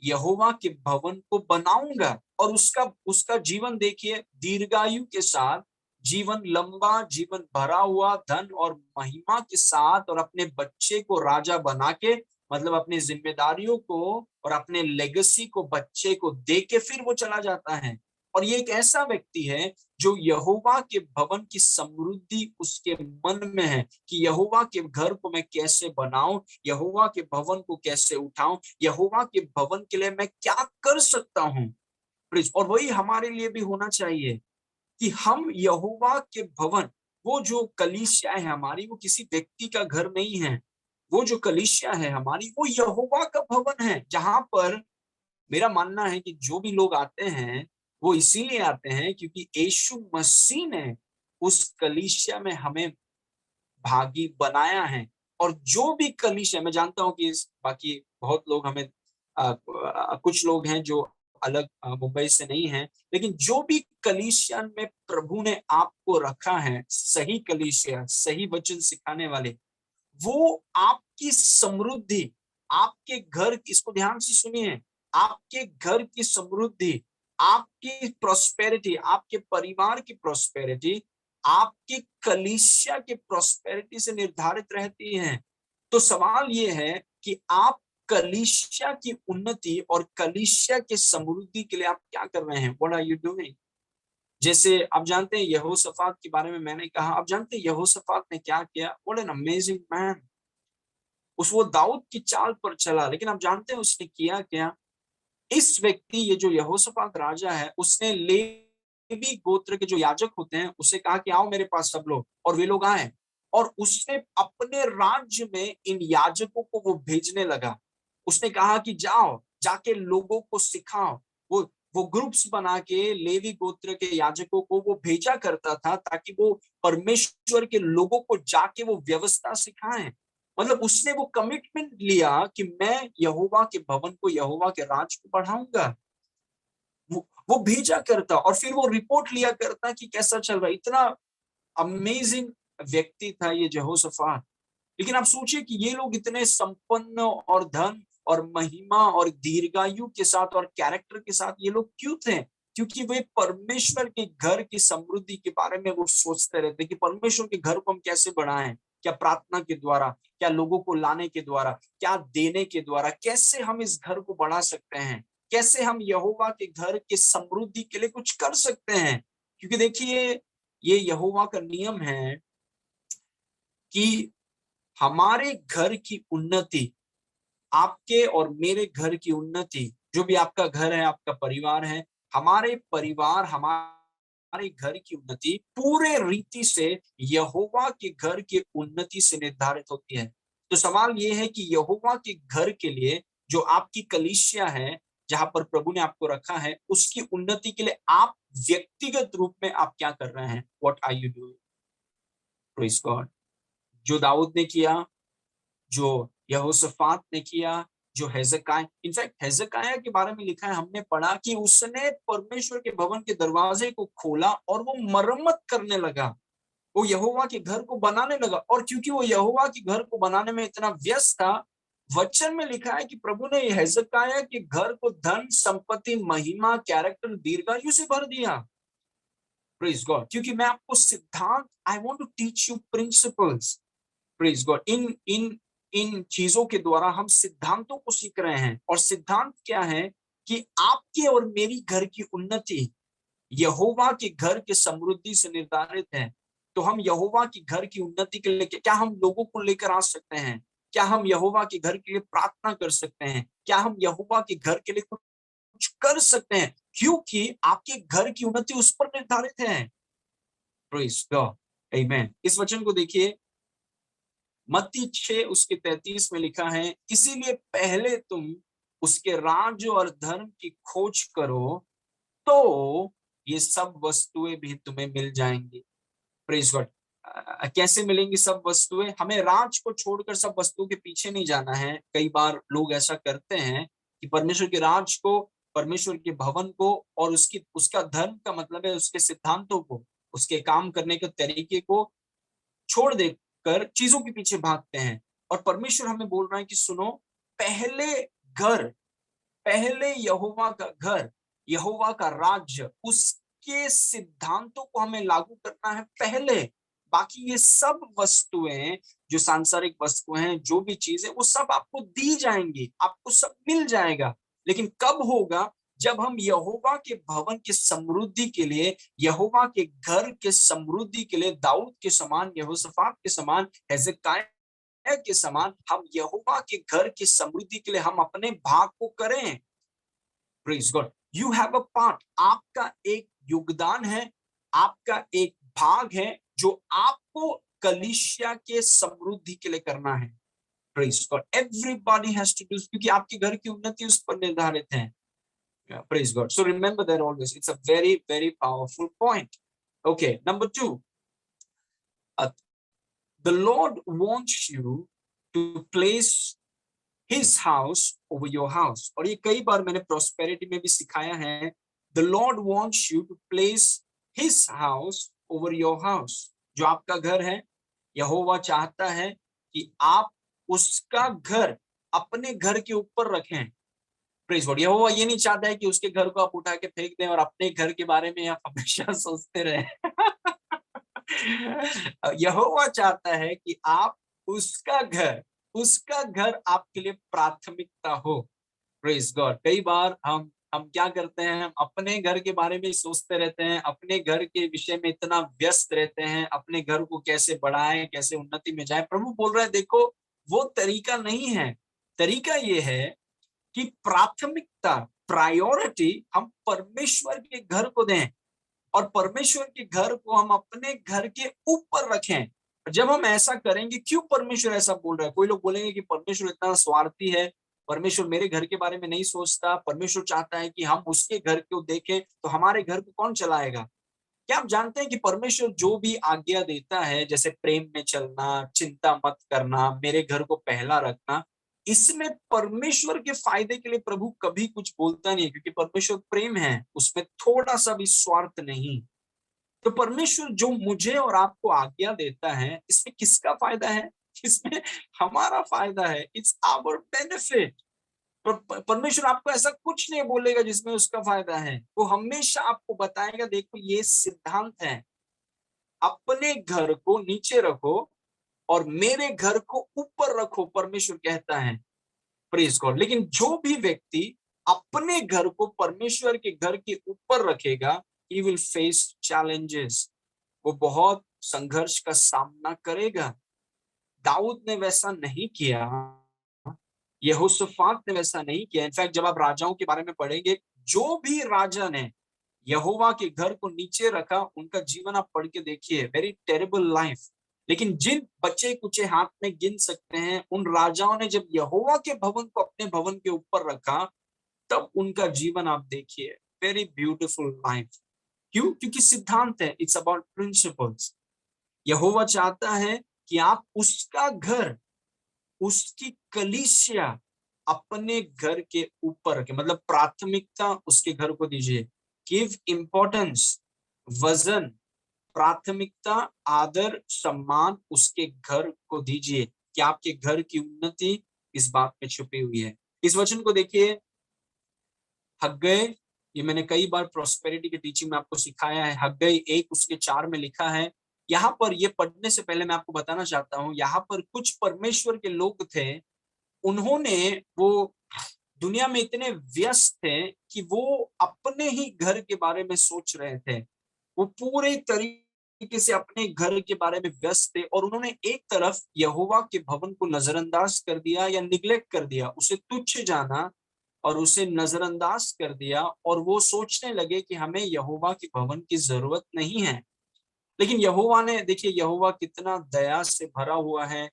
यहोवा के भवन को बनाऊंगा, और उसका जीवन देखिए, दीर्घायु के साथ, जीवन लंबा, जीवन भरा हुआ धन और महिमा के साथ, और अपने बच्चे को राजा बना के, मतलब अपनी जिम्मेदारियों को और अपने लेगेसी को बच्चे को दे के फिर वो चला जाता है। और ये एक ऐसा व्यक्ति है जो यहोवा के भवन की समृद्धि उसके मन में है कि यहोवा के घर को मैं कैसे बनाऊं, यहोवा के भवन को कैसे उठाऊं, यहोवा के भवन के लिए मैं क्या कर सकता हूं। और वही हमारे लिए भी होना चाहिए कि हम यहोवा के भवन, वो जो कलीसिया है हमारी, वो किसी व्यक्ति का घर नहीं है। वो जो कलीसिया है हमारी, वो यहोवा का भवन है, जहां पर मेरा मानना है कि जो भी लोग आते हैं वो इसीलिए आते हैं क्योंकि यीशु मसीह ने उस कलीसिया में हमें भागी बनाया है। और जो भी कलीसिया, मैं जानता हूं कि बाकी बहुत लोग हमें कुछ लोग हैं जो अलग मुंबई से नहीं हैं, लेकिन जो भी कलीसिया में प्रभु ने आपको रखा है, सही कलीसिया, सही वचन सिखाने वाले, वो आपकी समृद्धि, आपके घर, इसको ध्यान से सुनिए, आपके घर की समृद्धि, आपकी प्रोस्पेरिटी, आपके परिवार की प्रोस्पेरिटी, आपकी कलीसिया की प्रोस्पेरिटी से निर्धारित रहती है। तो सवाल ये है कि आप कलीसिया की उन्नति और कलीसिया की समृद्धि के लिए आप क्या कर रहे हैं? What are you doing? जैसे आप जानते हैं यहोशाफात के बारे में मैंने कहा, आप जानते हैं यहोशाफात ने क्या किया? What an amazing man. वो दाऊद की चाल पर चला, लेकिन आप जानते हैं उसने किया क्या? इस व्यक्ति, ये जो यहोशाफात राजा है, उसने लेवी गोत्र के जो याजक होते हैं उसे कहा कि आओ मेरे पास सब लोग, और वे लोग आए, और उसने अपने राज्य में इन याजकों को वो भेजने लगा। उसने कहा कि जाओ, जाके लोगों को सिखाओ। वो ग्रुप्स बना के लेवी गोत्र के याजकों को वो भेजा करता था ताकि वो परमेश्वर के लोगों को जाके वो व्यवस्था सिखाएं। मतलब उसने वो कमिटमेंट लिया कि मैं यहोवा के भवन को, यहोवा के राज को बढ़ाऊंगा। वो भेजा करता और फिर वो रिपोर्ट लिया करता कि कैसा चल रहा है। इतना अमेजिंग व्यक्ति था ये यहोशाफात। लेकिन आप सोचिए कि ये लोग इतने संपन्न और धन और महिमा और दीर्घायु के साथ और कैरेक्टर के साथ ये लोग क्यों थे? क्योंकि वे परमेश्वर के घर की समृद्धि के बारे में वो सोचते रहते कि परमेश्वर के घर को हम कैसे बढ़ाएं। क्या प्रार्थना के द्वारा, क्या लोगों को लाने के द्वारा, क्या देने के द्वारा, कैसे हम इस घर को बढ़ा सकते हैं, कैसे हम यहोवा के घर की समृद्धि के लिए कुछ कर सकते हैं। क्योंकि देखिए, ये यहोवा का नियम है कि हमारे घर की उन्नति, आपके और मेरे घर की उन्नति, जो भी आपका घर है, आपका परिवार है, हमारे परिवार, हमारे घर की उन्नति पूरे रीति से यहोवा के घर की उन्नति से निर्धारित होती है। तो सवाल ये है कि यहोवा के घर के लिए जो आपकी कलीसिया है, जहां पर प्रभु ने आपको रखा है, उसकी उन्नति के लिए आप व्यक्तिगत रूप में आप क्या कर रहे हैं? What are you doing? Praise God. जो दाऊद ने किया, जो यहोशाफात ने किया, जो हेzekiah, इनफैक्ट हेzekiah के बारे में लिखा है, हमने पढ़ा कि उसने परमेश्वर के भवन के दरवाजे को खोला और वो मरम्मत करने लगा, वो यहोवा के घर को बनाने लगा। और क्योंकि वो यहोवा के घर को बनाने में इतना व्यस्त था, वचन में लिखा है कि प्रभु ने हेzekiah के घर को धन, संपत्ति, महिमा, कैरेक्टर, दीर्घायु से भर दिया। Praise God. क्योंकि मैं आपको सिद्धांत, I want to teach you principles. Praise God. इन चीजों के द्वारा हम सिद्धांतों को सीख रहे हैं। और सिद्धांत क्या है कि आपके और मेरी घर की उन्नति यहोवा के घर के समृद्धि से निर्धारित है। तो हम यहोवा की घर की उन्नति के लिए क्या हम लोगों को लेकर आ सकते हैं? क्या हम यहोवा के घर के लिए प्रार्थना कर सकते हैं? क्या हम यहोवा के घर के लिए कुछ कर सकते हैं? क्योंकि आपके घर की उन्नति उस पर निर्धारित है। प्रेज गॉड, आमेन। इस वचन को देखिए, मत्ती 6 उसके 33 में लिखा है, इसीलिए पहले तुम उसके राज्य और धर्म की खोज करो, तो ये सब वस्तुएं भी तुम्हें मिल जाएंगी। Praise God. कैसे मिलेंगी सब वस्तुएं? हमें राज को छोड़कर सब वस्तुओं के पीछे नहीं जाना है। कई बार लोग ऐसा करते हैं कि परमेश्वर के राज को, परमेश्वर के भवन को और उसका धर्म का मतलब है उसके सिद्धांतों को, उसके काम करने के तरीके को छोड़ देकर चीजों के पीछे भागते हैं। और परमेश्वर हमें बोल रहा है कि सुनो, पहले घर, पहले यहोवा का घर, यहोवा का राज्य, उसके सिद्धांतों को हमें लागू करना है पहले। बाकी ये सब वस्तुएं, जो सांसारिक वस्तुएं हैं, जो भी चीजें, वो सब आपको दी जाएंगी, आपको सब मिल जाएगा। लेकिन कब होगा? जब हम यहोवा के भवन की समृद्धि के लिए, यहोवा के घर के समृद्धि के लिए, दाऊद के समान, यहोशाफात के समान, हेzekiah के समान, हम यहोवा के घर की समृद्धि के लिए हम अपने भाग को करें। Praise God. You have a part, आपका एक योगदान है, आपका एक भाग है जो आपको कलीसिया के समृद्धि के लिए करना है। Praise God. Everybody has to do, क्योंकि आपके घर की उन्नति उस पर निर्धारित है। Praise God. So remember that always. It's a very, very powerful point. Okay, number 2. Uh, the Lord wants you to place His house over your house. और ये कई बार मैंने prosperity में भी सिखाया है. The Lord wants you to place His house over your house. जो आपका घर है, यहोवा चाहता है कि आप उसका घर अपने घर के ऊपर रखें। Praise God. यहोवा ये नहीं चाहता है कि उसके घर को आप उठा के फेंक दें और अपने घर के बारे में आप हमेशा सोचते रहें। यहोवा चाहता है कि आप उसका घर आपके लिए प्राथमिकता हो। Praise God. कई बार हम क्या करते हैं, हम अपने घर के बारे में सोचते रहते हैं, अपने घर के विषय में इतना व्यस्त रहते हैं, अपने घर को कैसे बढ़ाएं, कैसे उन्नति में जाएं। प्रभु बोल रहे हैं, देखो वो तरीका नहीं है। तरीका ये है कि प्राथमिकता, प्रायोरिटी हम परमेश्वर के घर को दें और परमेश्वर के घर को हम अपने घर के ऊपर रखें। जब हम ऐसा करेंगे, क्यों परमेश्वर ऐसा बोल रहा है? कोई लोग बोलेंगे कि परमेश्वर इतना स्वार्थी है, परमेश्वर मेरे घर के बारे में नहीं सोचता, परमेश्वर चाहता है कि हम उसके घर को देखें, तो हमारे घर को कौन चलाएगा? क्या आप जानते हैं कि परमेश्वर जो भी आज्ञा देता है, जैसे प्रेम में चलना, चिंता मत करना, मेरे घर को पहला रखना, इसमें परमेश्वर के फायदे के लिए प्रभु कभी कुछ बोलता नहीं है, क्योंकि परमेश्वर प्रेम है, उसमें थोड़ा सा भी स्वार्थ नहीं। तो परमेश्वर जो मुझे और आपको आज्ञा देता है, इसमें किसका फायदा है? इसमें हमारा फायदा है। It's our benefit. परमेश्वर आपको ऐसा कुछ नहीं बोलेगा जिसमें उसका फायदा है। वो हमेशा आपको बताएगा, देखो ये सिद्धांत है, अपने घर को नीचे रखो और मेरे घर को ऊपर रखो, परमेश्वर कहता है। Praise God. लेकिन जो भी व्यक्ति अपने घर को परमेश्वर के घर के ऊपर रखेगा, he will face challenges, वो बहुत संघर्ष का सामना करेगा। दाऊद ने वैसा नहीं किया, यहोशाफात ने वैसा नहीं किया। इनफैक्ट जब आप राजाओं के बारे में पढ़ेंगे, जो भी राजा ने यहोवा के घर को नीचे रखा, उनका जीवन आप पढ़ के देखिए, वेरी टेरिबल लाइफ। लेकिन जिन बच्चे कुचे हाथ में गिन सकते हैं, उन राजाओं ने जब यहोवा के भवन को अपने भवन के ऊपर रखा, तब उनका जीवन आप देखिए, वेरी ब्यूटीफुल लाइफ। क्यों? क्योंकि सिद्धांत है, इट्स अबाउट प्रिंसिपल्स। यहोवा चाहता है कि आप उसका घर, उसकी कलीसिया अपने घर के ऊपर रखें, मतलब प्राथमिकता उसके घर को दीजिए। गिव इंपॉर्टेंस, वजन, प्राथमिकता, आदर, सम्मान उसके घर को दीजिए कि आपके घर की उन्नति इस बात में छुपी हुई है। इस वचन को देखिए, हग्गै, ये मैंने कई बार प्रोस्पेरिटी के टीचिंग में आपको सिखाया है। हग्गै 1 उसके 4 में लिखा है। यहाँ पर ये पढ़ने से पहले मैं आपको बताना चाहता हूँ, यहाँ पर कुछ परमेश्वर के लोग थे, उन्होंने वो दुनिया में इतने व्यस्त थे कि वो अपने ही घर के बारे में सोच रहे थे। वो पूरे तरीके तरीके से अपने घर के बारे में व्यस्त थे और उन्होंने एक तरफ यहोवा के भवन को नजरअंदाज कर दिया या निग्लेक्ट कर दिया, उसे तुच्छ जाना और उसे नजरअंदाज कर दिया और वो सोचने लगे कि हमें यहोवा के भवन की जरूरत नहीं है। लेकिन यहोवा ने, देखिए यहोवा कितना दया से भरा हुआ है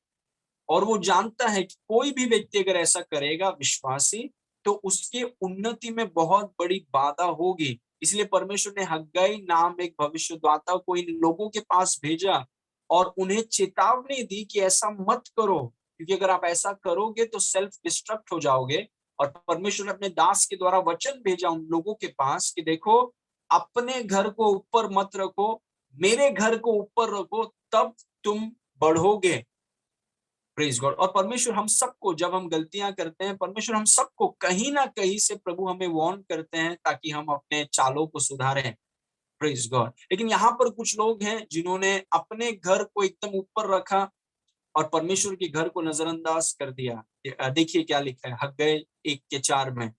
और वो जानता है कि कोई भी व्यक्ति अगर ऐसा करेगा विश्वासी, तो उसके उन्नति में बहुत बड़ी बाधा होगी। इसलिए परमेश्वर ने हग्गाई नाम एक भविष्यद्वक्ता को इन लोगों के पास भेजा और उन्हें चेतावनी दी कि ऐसा मत करो, क्योंकि अगर आप ऐसा करोगे तो सेल्फ डिस्ट्रक्ट हो जाओगे। और परमेश्वर ने अपने दास के द्वारा वचन भेजा उन लोगों के पास कि देखो, अपने घर को ऊपर मत रखो, मेरे घर को ऊपर रखो, तब तुम बढ़ोगे। Praise God. और परमेश्वर हम सबको, जब हम गलतियां करते हैं, परमेश्वर हम सबको कहीं ना कहीं से प्रभु हमें वार्न करते हैं ताकि हम अपने चालों को सुधारें। Praise God. लेकिन यहाँ पर कुछ लोग हैं जिन्होंने अपने घर को एकदम ऊपर रखा और परमेश्वर के घर को नजरअंदाज कर दिया। देखिए क्या लिखा है हग्गाई 1:4 में,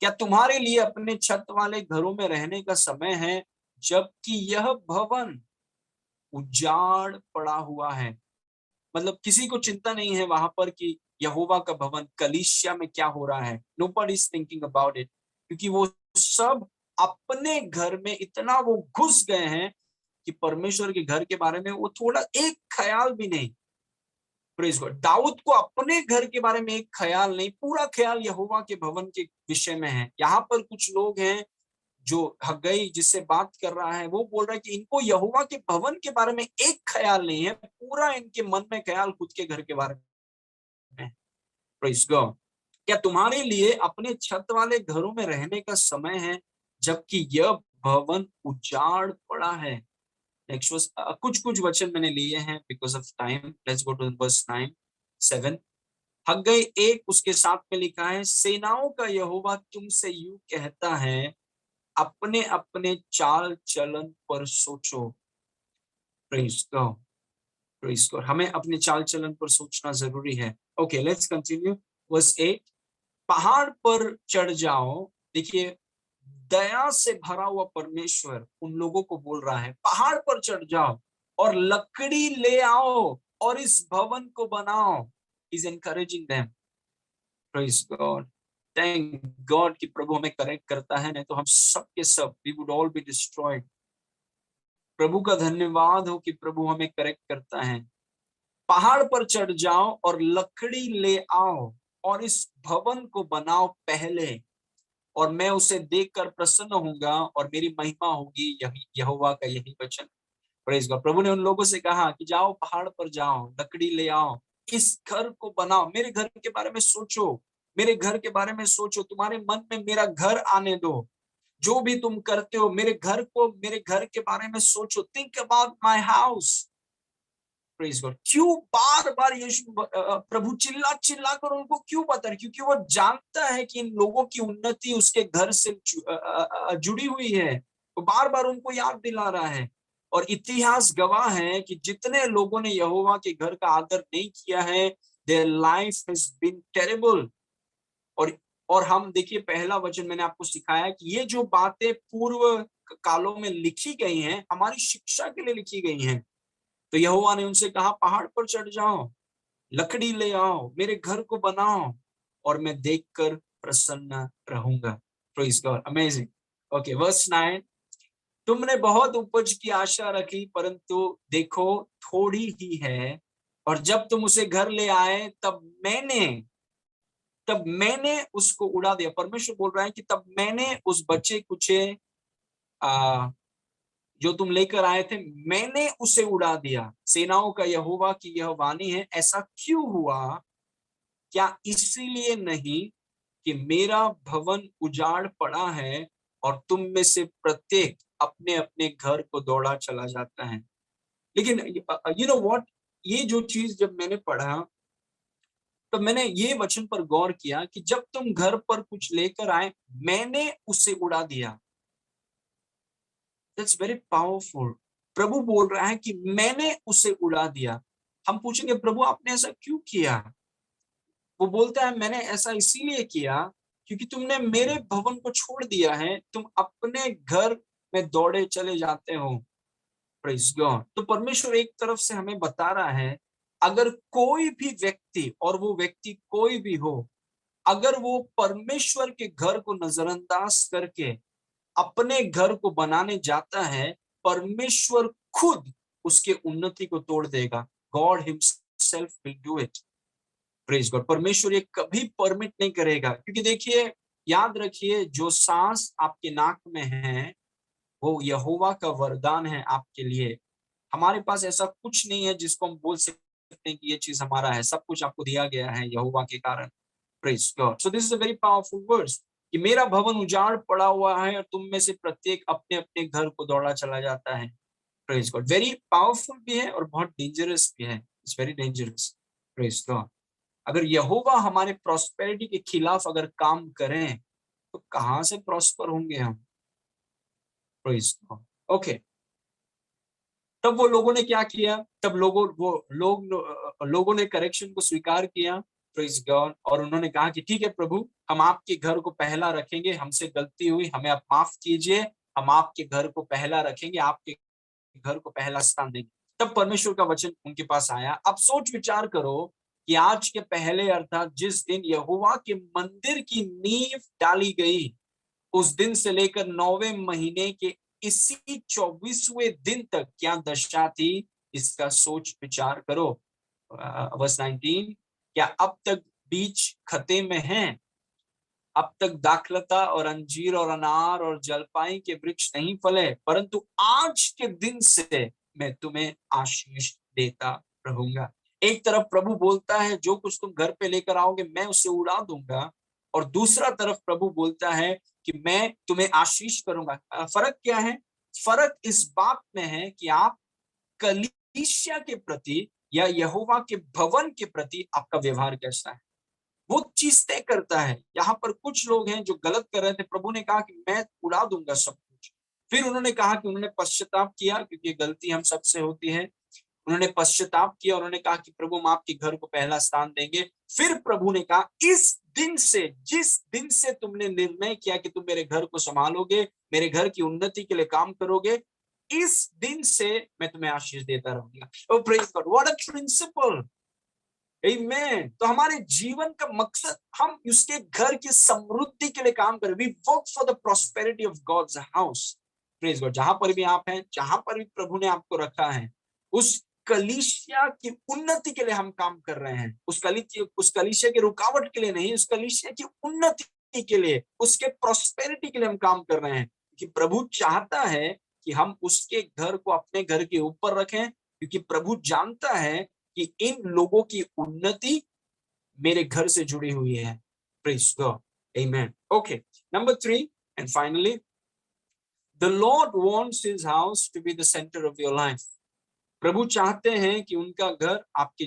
क्या तुम्हारे लिए अपने छत वाले घरों में रहने का समय है, जबकि यह भवन उजाड़ पड़ा हुआ है। मतलब किसी को चिंता नहीं है वहां पर कि यहोवा का भवन कलीसिया में क्या हो रहा है। Nobody is thinking about it, क्योंकि वो सब अपने घर में इतना वो घुस गए हैं कि परमेश्वर के घर के बारे में वो थोड़ा एक ख्याल भी नहीं। Praise God. दाऊद को अपने घर के बारे में एक ख्याल नहीं, पूरा ख्याल यहोवा के भवन के विषय में है। यहाँ पर कुछ लोग हैं जो हग्गाई जिससे बात कर रहा है, वो बोल रहा है कि इनको यहोवा के भवन के बारे में एक ख्याल नहीं है, पूरा इनके मन में ख्याल खुद के घर के बारे में। Praise God. क्या तुम्हारे लिए अपने छत वाले घरों में रहने का समय है, जबकि यह भवन उजाड़ पड़ा है। नेक्स्ट कुछ कुछ वचन मैंने लिए हैं because of time. Let's go to verse 9 7। हग्गाई 1 उसके साथ में लिखा है, सेनाओं का यहोवा तुमसे यूं कहता है, अपने अपने चाल चलन पर सोचो। Praise God. Praise God. हमें अपने चाल चलन पर सोचना जरूरी है। Okay, let's continue. वर्स 8, पहाड़ पर चढ़ जाओ। देखिए, दया से भरा हुआ परमेश्वर उन लोगों को बोल रहा है, पहाड़ पर चढ़ जाओ और लकड़ी ले आओ और इस भवन को बनाओ। Is encouraging them. Praise God. Thank God कि प्रभु हमें करेक्ट करता है, नहीं तो हम सब के सब we would all be destroyed. प्रभु का धन्यवाद हो कि प्रभु हमें करेक्ट करता है। पहाड़ पर चढ़ जाओ और लकड़ी ले आओ और इस भवन को बनाओ पहले, और मैं उसे देखकर प्रसन्न होऊंगा और मेरी महिमा होगी। यही यहोवा का यही वचन। Praise God. प्रभु ने उन लोगों से कहा कि जाओ पहाड़ पर जाओ, लकड़ी ले आओ, इस घर को बनाओ। मेरे घर के बारे में सोचो, मेरे घर के बारे में सोचो, तुम्हारे मन में मेरा घर आने दो। जो भी तुम करते हो, मेरे घर को, मेरे घर के बारे में सोचो। Think about my house. Praise God. क्यों बार बार यीशु प्रभु चिल्ला चिल्ला कर उनको क्यों बता रहे? क्योंकि वो जानता है कि इन लोगों की उन्नति उसके घर से जुड़ी हुई है। वो बार बार उनको याद दिला रहा है। और इतिहास गवाह है कि जितने लोगों ने यहोवा के घर का आदर नहीं किया है, their life has been terrible. और हम देखिए, पहला वचन मैंने आपको सिखाया कि ये जो बातें पूर्व कालों में लिखी गई हैं, हमारी शिक्षा के लिए लिखी गई हैं। तो यहोवा ने उनसे कहा, पहाड़ पर चढ़ जाओ, लकड़ी ले आओ, मेरे घर को बनाओ और मैं देखकर प्रसन्न रहूंगा। Praise God. Amazing. Okay, verse 9, तुमने बहुत उपज की आशा रखी, परंतु देखो थोड़ी ही है, और जब तुम उसे घर ले आए तब मैंने उसको उड़ा दिया। परमेश्वर बोल रहा है कि तब मैंने उस बच्चे कुचे जो तुम लेकर आए थे, मैंने उसे उड़ा दिया। सेनाओं का यहोवा की यह वाणी है, ऐसा क्यों हुआ? क्या इसीलिए नहीं कि मेरा भवन उजाड़ पड़ा है और तुम में से प्रत्येक अपने अपने घर को दौड़ा चला जाता है। लेकिन यू नो व्हाट, ये जो चीज जब मैंने पढ़ा, तो मैंने ये वचन पर गौर किया कि जब तुम घर पर कुछ लेकर आए, मैंने उसे उड़ा दिया। That's very powerful. प्रभु बोल रहा है कि मैंने उसे उड़ा दिया। हम पूछेंगे, प्रभु आपने ऐसा क्यों किया? वो बोलता है, मैंने ऐसा इसीलिए किया क्योंकि तुमने मेरे भवन को छोड़ दिया है, तुम अपने घर में दौड़े चले जाते हो। Praise God. तो परमेश्वर एक तरफ से हमें बता रहा है, अगर कोई भी व्यक्ति, और वो व्यक्ति कोई भी हो, अगर वो परमेश्वर के घर को नजरअंदाज करके अपने घर को बनाने जाता है, परमेश्वर खुद उसके उन्नति को तोड़ देगा। God himself will do it. Praise God. परमेश्वर ये कभी परमिट नहीं करेगा, क्योंकि देखिए, याद रखिए, जो सांस आपके नाक में है वो यहोवा का वरदान है आपके लिए। हमारे पास ऐसा कुछ नहीं है जिसको हम बोल सकते हैं कि ये चीज हमारा है। सब कुछ आपको दिया गया है यहोवा के कारण। Praise God. So this is a very powerful words कि मेरा भवन उजाड़ पड़ा हुआ है और तुम में से प्रत्येक अपने अपने घर को दौड़ा चला जाता है। Praise God. वेरी पावरफुल भी है और बहुत डेंजरस भी है। It's very dangerous. Praise God. अगर यहोवा हमारे प्रॉस्पेरिटी के खिलाफ अगर काम करें तो कहां से प्रॉस्पर होंगे हम। Praise God. ओके। तब वो लोगों ने क्या किया, तब लोगों ने करेक्शन को स्वीकार किया। Praise God. और उन्होंने कहा कि ठीक है प्रभु, हम आपके घर को पहला रखेंगे, हमसे गलती हुई, हमें आप माफ कीजिए, हम आपके घर को पहला रखेंगे, आपके घर को पहला स्थान देंगे। तब परमेश्वर का वचन उनके पास आया। अब सोच विचार करो कि आज के पहले, अर्थात जिस दिन यहोवा के मंदिर की नींव डाली गई, उस दिन से लेकर 9वें महीने के इसी 24वें दिन तक क्या दशा थी, इसका सोच विचार करो। वर्स 19, क्या अब तक बीज खते में हैं, अब तक दाखलता और अंजीर और अनार और जलपाई के वृक्ष नहीं फले, परंतु आज के दिन से मैं तुम्हें आशीष देता रहूंगा। एक तरफ प्रभु बोलता है जो कुछ तुम घर पे लेकर आओगे मैं उसे उड़ा दूंगा, और दूसरा तरफ प्रभु बोलता है कि मैं तुम्हें आशीष करूंगा। फर्क क्या है? फर्क इस बात में है कि आप कलीसिया के प्रति या यहोवा के भवन के प्रति आपका व्यवहार कैसा है, वो चीज तय करता है। यहाँ पर कुछ लोग हैं जो गलत कर रहे थे। प्रभु ने कहा कि मैं उड़ा दूंगा सब कुछ। फिर उन्होंने कहा कि उन्होंने पश्चाताप किया, क्योंकि गलती हम सबसे होती है। उन्होंने पश्चाताप किया, उन्होंने कहा कि प्रभु हम आपके घर को पहला स्थान देंगे। फिर प्रभु ने कहा, इस दिन से, जिस दिन से तुमने निर्णय किया कि तुम मेरे घर को संभालोगे, मेरे घर की उन्नति के लिए काम करोगे, इस दिन से मैं तुम्हें आशीष देता रहूंगा। O praise God, what a principle. Amen. तो हमारे जीवन का मकसद, हम उसके घर की समृद्धि के लिए काम करें। We work for the prosperity of God's house. Praise God. जहां पर भी आप हैं, जहां पर भी प्रभु ने आपको रखा है, उस कलीसिया की उन्नति के लिए हम काम कर रहे हैं। उस कलीसिया की रुकावट के लिए नहीं, उस कलीसिया की उन्नति के लिए, उसके प्रॉस्पेरिटी के लिए हम काम कर रहे हैं। कि प्रभु चाहता है कि हम उसके घर को अपने घर के ऊपर रखें, क्योंकि प्रभु जानता है कि इन लोगों की उन्नति मेरे घर से जुड़ी हुई है। Praise God. Amen. Okay, number 3 and finally, the Lord wants his house to be the centre of your life. प्रभु चाहते हैं कि उनका घर आपके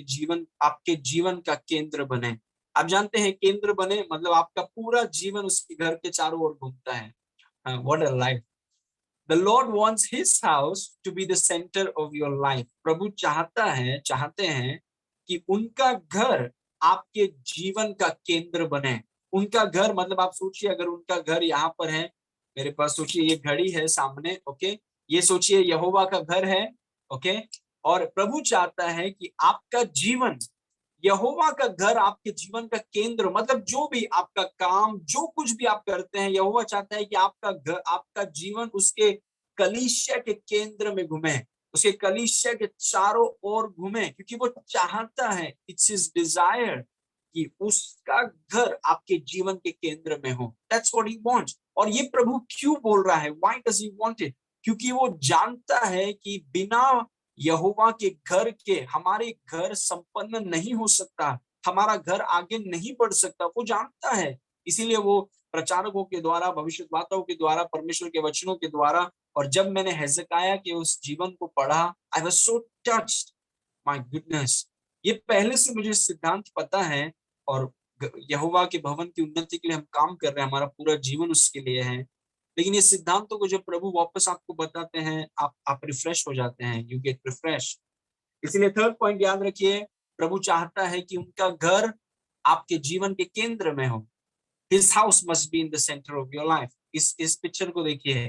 जीवन का केंद्र बने। आप जानते हैं केंद्र बने मतलब आपका पूरा जीवन उसके घर के चारों ओर घूमता है। What a life. The Lord wants His house to be the center of your life. प्रभु चाहते हैं कि उनका घर आपके जीवन का केंद्र बने। उनका घर मतलब आप सोचिए, अगर उनका घर यहाँ पर है, मेरे पास सोचिए ये घड़ी है सामने, ओके, ये सोचिए यहोवा का घर है, ओके, और प्रभु चाहता है कि आपका जीवन, यहोवा का घर आपके जीवन का केंद्र, मतलब जो भी आपका काम, जो कुछ भी आप करते हैं, यहोवा चाहता है कि आपका घर, आपका जीवन उसके कलीसिया के केंद्र में घूमे, उसके कलीसिया के चारों ओर घूमे, क्योंकि वो चाहता है, इट्स हिज डिजायर कि उसका घर आपके जीवन के केंद्र में हो। That's what he wants. और ये प्रभु क्यों बोल रहा है? Why does he want it? क्योंकि वो जानता है कि बिना यहोवा के घर के हमारे घर संपन्न नहीं हो सकता, हमारा घर आगे नहीं बढ़ सकता। वो जानता है, इसीलिए वो प्रचारकों के द्वारा, भविष्यद्वक्ताओं के द्वारा, परमेश्वर के वचनों के द्वारा, और जब मैंने हेzekiah के उस जीवन को पढ़ा, I was so touched, my goodness. ये पहले से मुझे सिद्धांत पता है, और यहोवा के भवन की उन्नति के लिए हम काम कर रहे हैं, हमारा पूरा जीवन उसके लिए है। लेकिन ये सिद्धांतों को जब प्रभु वापस आपको बताते हैं, आप रिफ्रेश हो जाते हैं, यू गेट रिफ्रेश। इसलिए थर्ड पॉइंट याद रखिए, प्रभु चाहता है कि उनका घर आपके जीवन के केंद्र में हो। His house must be in the center of your life. इस पिक्चर को देखिए,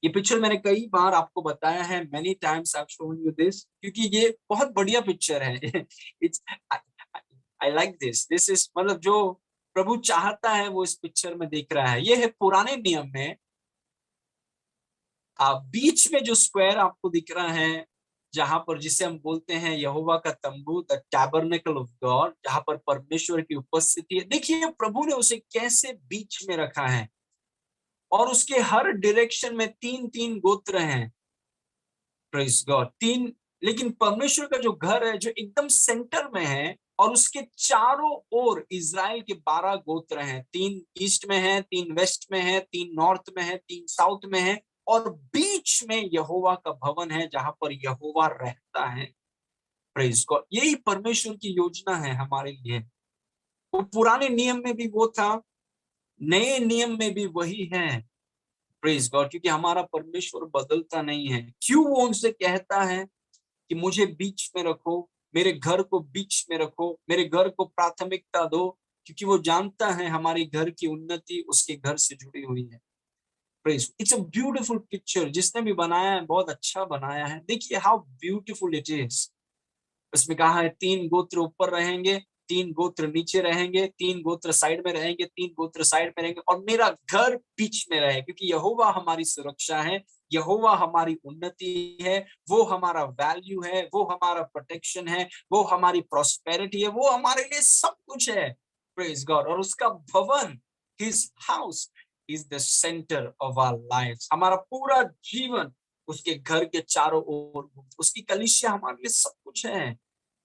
ये पिक्चर मैंने कई बार आपको बताया है, many times I have shown you this, क्योंकि ये बहुत बढ़िया पिक्चर है। It's I like this is मतलब जो प्रभु चाहता है वो इस पिक्चर में दिख रहा है। ये है पुराने नियम में, बीच में जो स्क्वायर आपको दिख रहा है, जहां पर जिसे हम बोलते हैं यहोवा का तंबू, द टैबरनेकल ऑफ गॉड, जहां पर परमेश्वर की उपस्थिति है। देखिए प्रभु ने उसे कैसे बीच में रखा है, और उसके हर डायरेक्शन में तीन तीन गोत्र हैं। प्रेज गॉड, तीन। लेकिन परमेश्वर का जो घर है जो एकदम सेंटर में है, और उसके चारों ओर इज़राइल के 12 गोत्र हैं। 3 ईस्ट में है, 3 वेस्ट में है, 3 नॉर्थ में है, 3 साउथ में है, और बीच में यहोवा का भवन है जहां पर यहोवा रहता है। प्रेज गॉड, यही परमेश्वर की योजना है हमारे लिए। वो पुराने नियम में भी वो था, नए नियम में भी वही है। प्रेज गॉड, क्योंकि हमारा परमेश्वर बदलता नहीं है। क्यों वो उनसे कहता है कि मुझे बीच में रखो, मेरे घर को बीच में रखो, मेरे घर को प्राथमिकता दो, क्योंकि वो जानता है हमारे घर की उन्नति उसके घर से जुड़ी हुई है। Praise, it's a beautiful picture. जिसने भी बनाया है बहुत अच्छा बनाया है। देखिए हाउ ब्यूटीफुल इट इज। उसमें कहा है 3 गोत्र ऊपर रहेंगे, 3 गोत्र नीचे रहेंगे, 3 गोत्र साइड में रहेंगे, 3 गोत्र साइड में रहेंगे, और मेरा घर बीच में रहे, क्योंकि यहोवा हमारी सुरक्षा है, यहोवा हमारी उन्नति है, वो हमारा वैल्यू है, वो हमारा प्रोटेक्शन है, वो हमारी प्रॉस्पेरिटी है, वो हमारे लिए सब कुछ है। Praise God. और उसका भवन, his house is the centre of our life. हमारा पूरा जीवन उसके घर के चारों ओर, उसकी कलीसिया हमारे लिए सब कुछ है।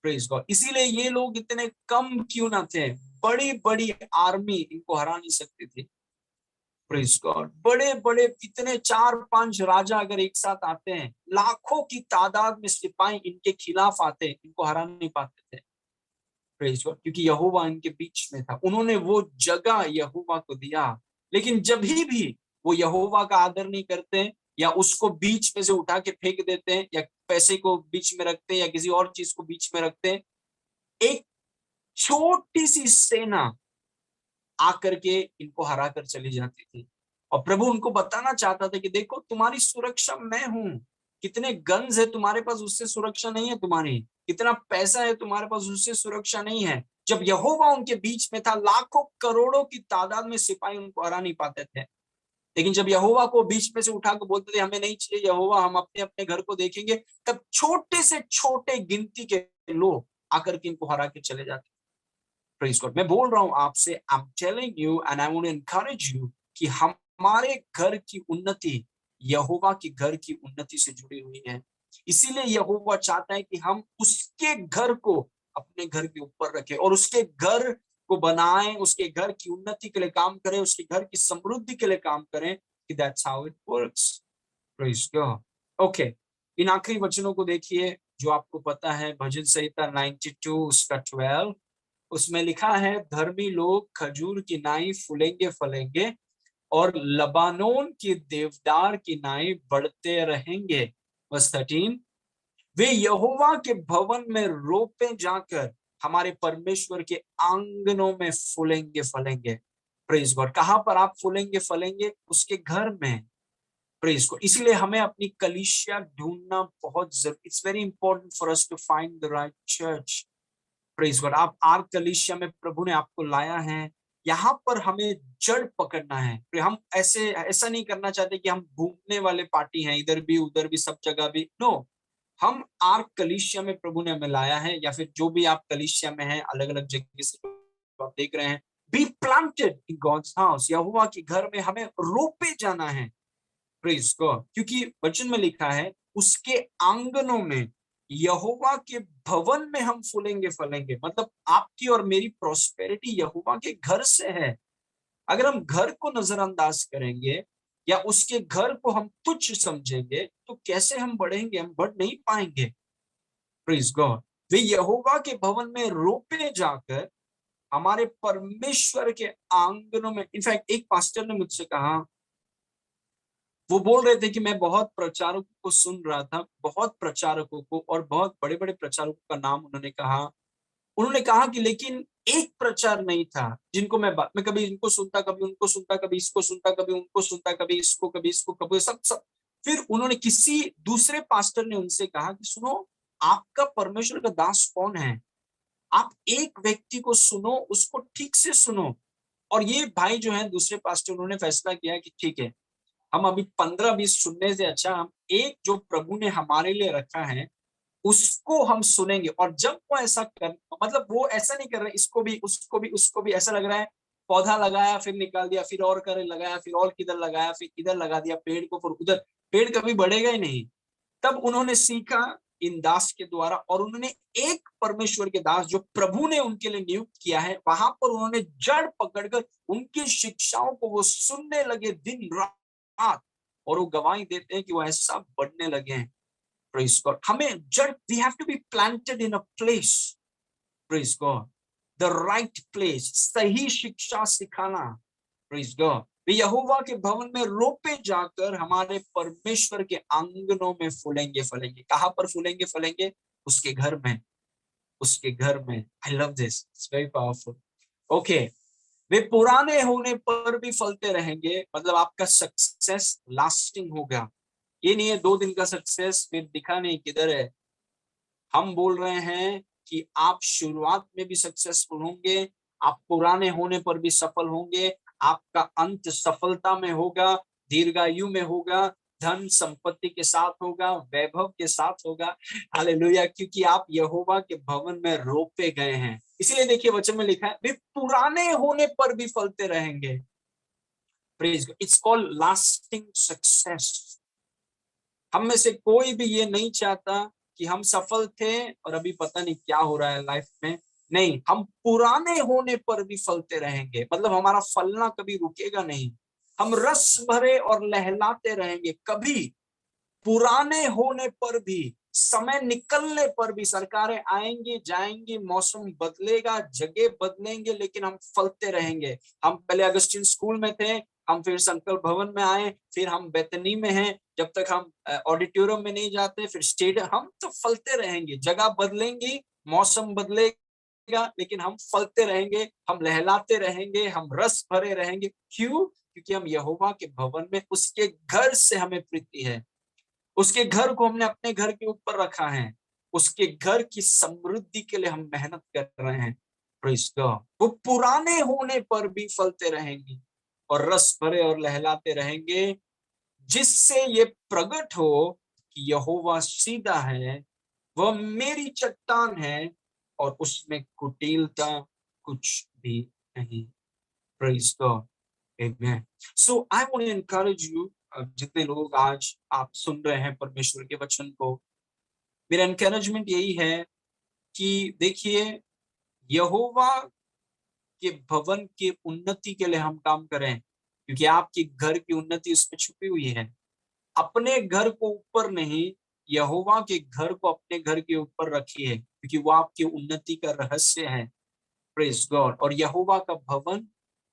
Praise God. इसीलिए ये लोग इतने कम क्यों ना थे, बड़ी बड़ी आर्मी इनको हरा नहीं सकती थी। प्रेज गॉड, बड़े बड़े इतने 4-5 राजा अगर एक साथ आते हैं, लाखों की तादाद में सिपाही इनके खिलाफ आते, इनको हरा नहीं पाते थे। प्रेज गॉड, क्योंकि यहोवा इनके बीच में था। उन्होंने वो जगह यहोवा को दिया। लेकिन जब भी वो यहोवा का आदर नहीं करते, या उसको बीच में से उठा के फेंक देते हैं, या पैसे को बीच में रखते हैं, या किसी और चीज को बीच में रखते हैं, एक छोटी सी सेना आकर के इनको हरा कर चली जाती थी। और प्रभु उनको बताना चाहता था कि देखो तुम्हारी सुरक्षा मैं हूं। कितने गन्स है तुम्हारे पास, उससे सुरक्षा नहीं है तुम्हारी। कितना पैसा है तुम्हारे पास, उससे सुरक्षा नहीं है। जब यहोवा उनके बीच में था, लाखों करोड़ों की तादाद में सिपाही उनको हरा नहीं पाते थे। लेकिन जब यहोवा को बीच में से उठा के बोलते थे हमें नहीं चाहिए यहोवा, हम अपने अपने घर को देखेंगे, तब छोटे से छोटे गिनती के लोग आकर के इनको हरा के चले जाते। Praise God. मैं बोल रहा हूं आपसे, I am telling you and I want to encourage you कि हमारे घर की उन्नति यहोवा के घर की उन्नति से जुड़ी हुई है। इसीलिए यहोवा चाहता है कि हम उसके घर को अपने घर के ऊपर रखें, और उसके घर को बनाएं, उसके घर की उन्नति के लिए काम करें, उसके घर की समृद्धि के लिए काम करें, कि that's how it works. Praise God. Okay, इन आखिरी वचनों को देखिए जो आपको पता है, भजन संहिता 92 उसका 12, उसमें लिखा है धर्मी लोग खजूर की नाई फूलेंगे फलेंगे, और लबानोन के देवदार की नाई बढ़ते रहेंगे। बस 13, वे यहोवा के भवन में रोपे जाकर हमारे परमेश्वर के आंगनों में फूलेंगे फलेंगे। Praise God. कहां पर आप फूलेंगे फलेंगे? उसके घर में। Praise God. इसलिए हमें अपनी कलीसिया ढूंढना बहुत जरूरी। It's very important for us to find the right church. Praise God. आप आर कलीसिया में प्रभु ने आपको लाया है, यहाँ पर हमें जड़ पकड़ना है। हम ऐसा नहीं करना चाहते कि हम घूमने वाले पार्टी हैं, इधर भी उधर भी सब जगह भी। नो, हम आर कलीसिया में प्रभु ने हमें लाया है, या फिर जो भी आप कलीसिया में हैं, अलग अलग जगह से आप देख रहे हैं, be planted in God's house. यहोवा के घर में हमें रोपे जाना है। Praise God. क्योंकि वचन में लिखा है उसके आंगनों में, यहोवा के भवन में हम फूलेंगे फलेंगे। मतलब आपकी और मेरी प्रॉस्पेरिटी यहोवा के घर से है। अगर हम घर को नजरअंदाज करेंगे, या उसके घर को हम तुच्छ समझेंगे, तो कैसे हम बढ़ेंगे? हम बढ़ नहीं पाएंगे। Praise God. वे यहोवा के भवन में रोपे जाकर हमारे परमेश्वर के आंगनों में। इनफैक्ट एक पास्टर ने मुझसे कहा, वो बोल रहे थे कि मैं बहुत प्रचारकों को सुन रहा था, बहुत प्रचारकों को, और बहुत बड़े बड़े प्रचारकों का नाम उन्होंने कहा। उन्होंने कहा कि लेकिन एक प्रचार नहीं था जिनको मैं कभी इनको सुनता, कभी उनको सुनता, कभी इसको सुनता, कभी उनको सुनता, कभी इसको, कभी इसको, कभी सब सब फिर उन्होंने किसी दूसरे पास्टर ने उनसे कहा कि सुनो, आपका परमेश्वर का दास कौन है? आप एक व्यक्ति को सुनो, उसको ठीक से सुनो। और ये भाई जो है दूसरे पास्टर, उन्होंने फैसला किया कि ठीक है, हम अभी 15-20 सुनने से अच्छा हम एक जो प्रभु ने हमारे लिए रखा है उसको हम सुनेंगे। और जब वो ऐसा कर, मतलब वो ऐसा नहीं कर रहे इसको भी उसको भी उसको भी, ऐसा लग रहा है पौधा लगाया फिर निकाल दिया, फिर और करे लगाया, फिर और किधर लगाया, फिर इधर लगा दिया पेड़ को, फिर उधर, पेड़ कभी बढ़ेगा ही नहीं। तब उन्होंने सीखा इन दास के द्वारा, और उन्होंने एक परमेश्वर के दास जो प्रभु ने उनके लिए नियुक्त किया है, वहां पर उन्होंने जड़ पकड़कर उनकी शिक्षाओं को वो सुनने लगे दिन रात, और वो गवाही देते हैं कि वो ऐसा बढ़ने लगे हैं। Praise God. हमें जड़, we have to be planted in a place, praise God, the right place, सही शिक्षा सिखाना, प्रेज गॉड। वे यहोवा के भवन में रोपे जाकर हमारे परमेश्वर के आंगनों में फूलेंगे फलेंगे। कहां पर फूलेंगे फलेंगे? उसके घर में, उसके घर में। I love this, it's very powerful. Okay, वे पुराने होने पर भी फलते रहेंगे, मतलब आपका सक्सेस लास्टिंग होगा। ये नहीं है 2 दिन का सक्सेस फिर दिखा नहीं किधर है। हम बोल रहे हैं कि आप शुरुआत में भी सक्सेसफुल होंगे, आप पुराने होने पर भी सफल होंगे, आपका अंत सफलता में होगा, दीर्घायु में होगा, धन संपत्ति के साथ होगा, वैभव के साथ होगा। हालेलुया, क्योंकि आप यहोवा के भवन में रोपे गए हैं। इसीलिए देखिए वचन में लिखा है वे पुराने होने पर भी फलते रहेंगे। Praise God, it's called lasting success. हम में से कोई भी ये नहीं चाहता कि हम सफल थे और अभी पता नहीं क्या हो रहा है लाइफ में। नहीं, हम पुराने होने पर भी फलते रहेंगे, मतलब हमारा फलना कभी रुकेगा नहीं। हम रस भरे और लहलाते रहेंगे। कभी पुराने होने पर भी, समय निकलने पर भी, सरकारें आएंगी जाएंगी, मौसम बदलेगा, जगह बदलेंगे, लेकिन हम फलते रहेंगे। हम पहले अगस्टिन स्कूल में थे, हम फिर संकल्प भवन में आए, फिर हम बेतनी में हैं, जब तक हम ऑडिटोरियम में नहीं जाते, फिर स्टेडियम। हम तो फलते रहेंगे। जगह बदलेंगी, मौसम बदलेगा, लेकिन हम फलते रहेंगे, हम लहलाते रहेंगे, हम रस भरे रहेंगे। क्यों? क्योंकि हम यहोवा के भवन में, उसके घर से हमें प्रीति है। उसके घर को हमने अपने घर के ऊपर रखा है। उसके घर की समृद्धि के लिए हम मेहनत कर रहे हैं। Praise God. वो पुराने होने पर भी फलते रहेंगे और रस भरे और लहलाते रहेंगे, जिससे ये प्रकट हो कि यहोवा सीधा है, वह मेरी चट्टान है और उसमें कुटिलता कुछ भी नहीं। Praise God. Amen. So I want to encourage you, जितने लोग आज आप सुन रहे हैं परमेश्वर के वचन को, मेरा एनकरेजमेंट यही है कि देखिए, यहोवा के भवन के उन्नति के लिए हम काम करें, क्योंकि आपके घर की उन्नति उसमें छुपी हुई है। अपने घर को ऊपर नहीं, यहोवा के घर को अपने घर के ऊपर रखिए, क्योंकि वो आपकी उन्नति का रहस्य है। Praise God. और यहोवा का भवन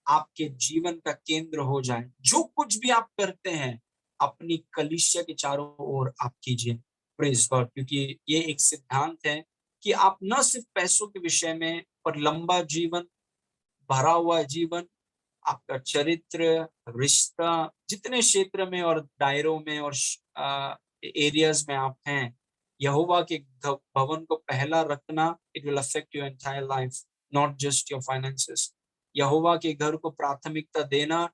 आपके जीवन का केंद्र हो जाए। जो कुछ भी आप करते हैं, अपनी कलीसिया के चारों ओर आप कीजिए। Praise God. क्योंकि ये एक सिद्धांत है कि आप न सिर्फ पैसों के विषय में, पर लंबा जीवन, भरा हुआ जीवन, आपका चरित्र, रिश्ता, जितने क्षेत्र में और दायरों में और एरियाज में आप हैं, यहोवा के भवन को पहला रखना, it will affect your entire life, not just your finances. यहोवा के घर को प्राथमिकता देना,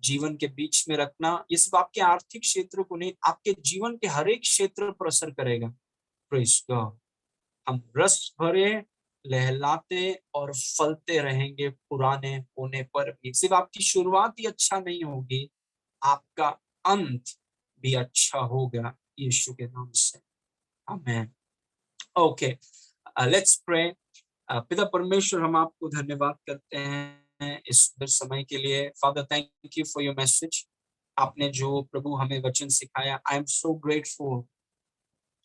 जीवन के बीच में रखना, ये सिर्फ आपके आर्थिक क्षेत्र को नहीं, आपके जीवन के हर एक क्षेत्र पर असर करेगा। Praise God. हम रस भरे, लहलाते और फलते रहेंगे पुराने होने पर भी। सिर्फ आपकी शुरुआत ही अच्छा नहीं होगी, आपका अंत भी अच्छा होगा यीशु के नाम से। आमेन। Okay, let's pray. पिता परमेश्वर, हम आपको धन्यवाद करते हैं इस सुंदर समय के लिए। Father, thank you for your message. आपने जो प्रभु हमें वचन सिखाया, आई एम सो ग्रेटफुल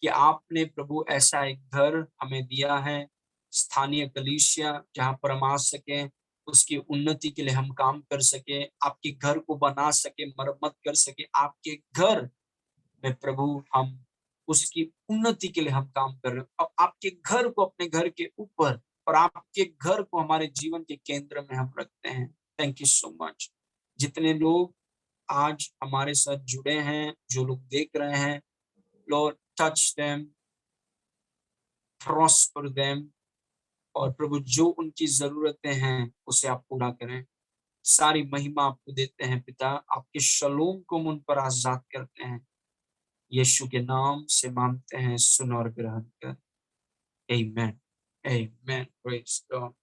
कि आपने प्रभु ऐसा एक घर हमें दिया है, स्थानीय कलीसिया, जहां पर हम आ सके, उसकी उन्नति के लिए हम काम कर सके, आपके घर को बना सके, मरम्मत कर सके। आपके घर में प्रभु हम उसकी उन्नति के लिए हम काम कर रहे हैं, और आपके घर को अपने घर के ऊपर, और आपके घर को हमारे जीवन के केंद्र में हम रखते हैं। Thank you so much. जितने लोग आज हमारे साथ जुड़े हैं, जो लोग देख रहे हैं, Lord touch them, prosper them, और प्रभु जो उनकी ज़रूरतें हैं, उसे आप पूरा करें। सारी महिमा आपको देते हैं पिता, आपके शलोम को हम उन पर आज़ाद करते हैं। यीशु के नाम से माँगते हैं, सुन और ग्रहण कर। आमेन, आमेन, प्रेज़ गॉड।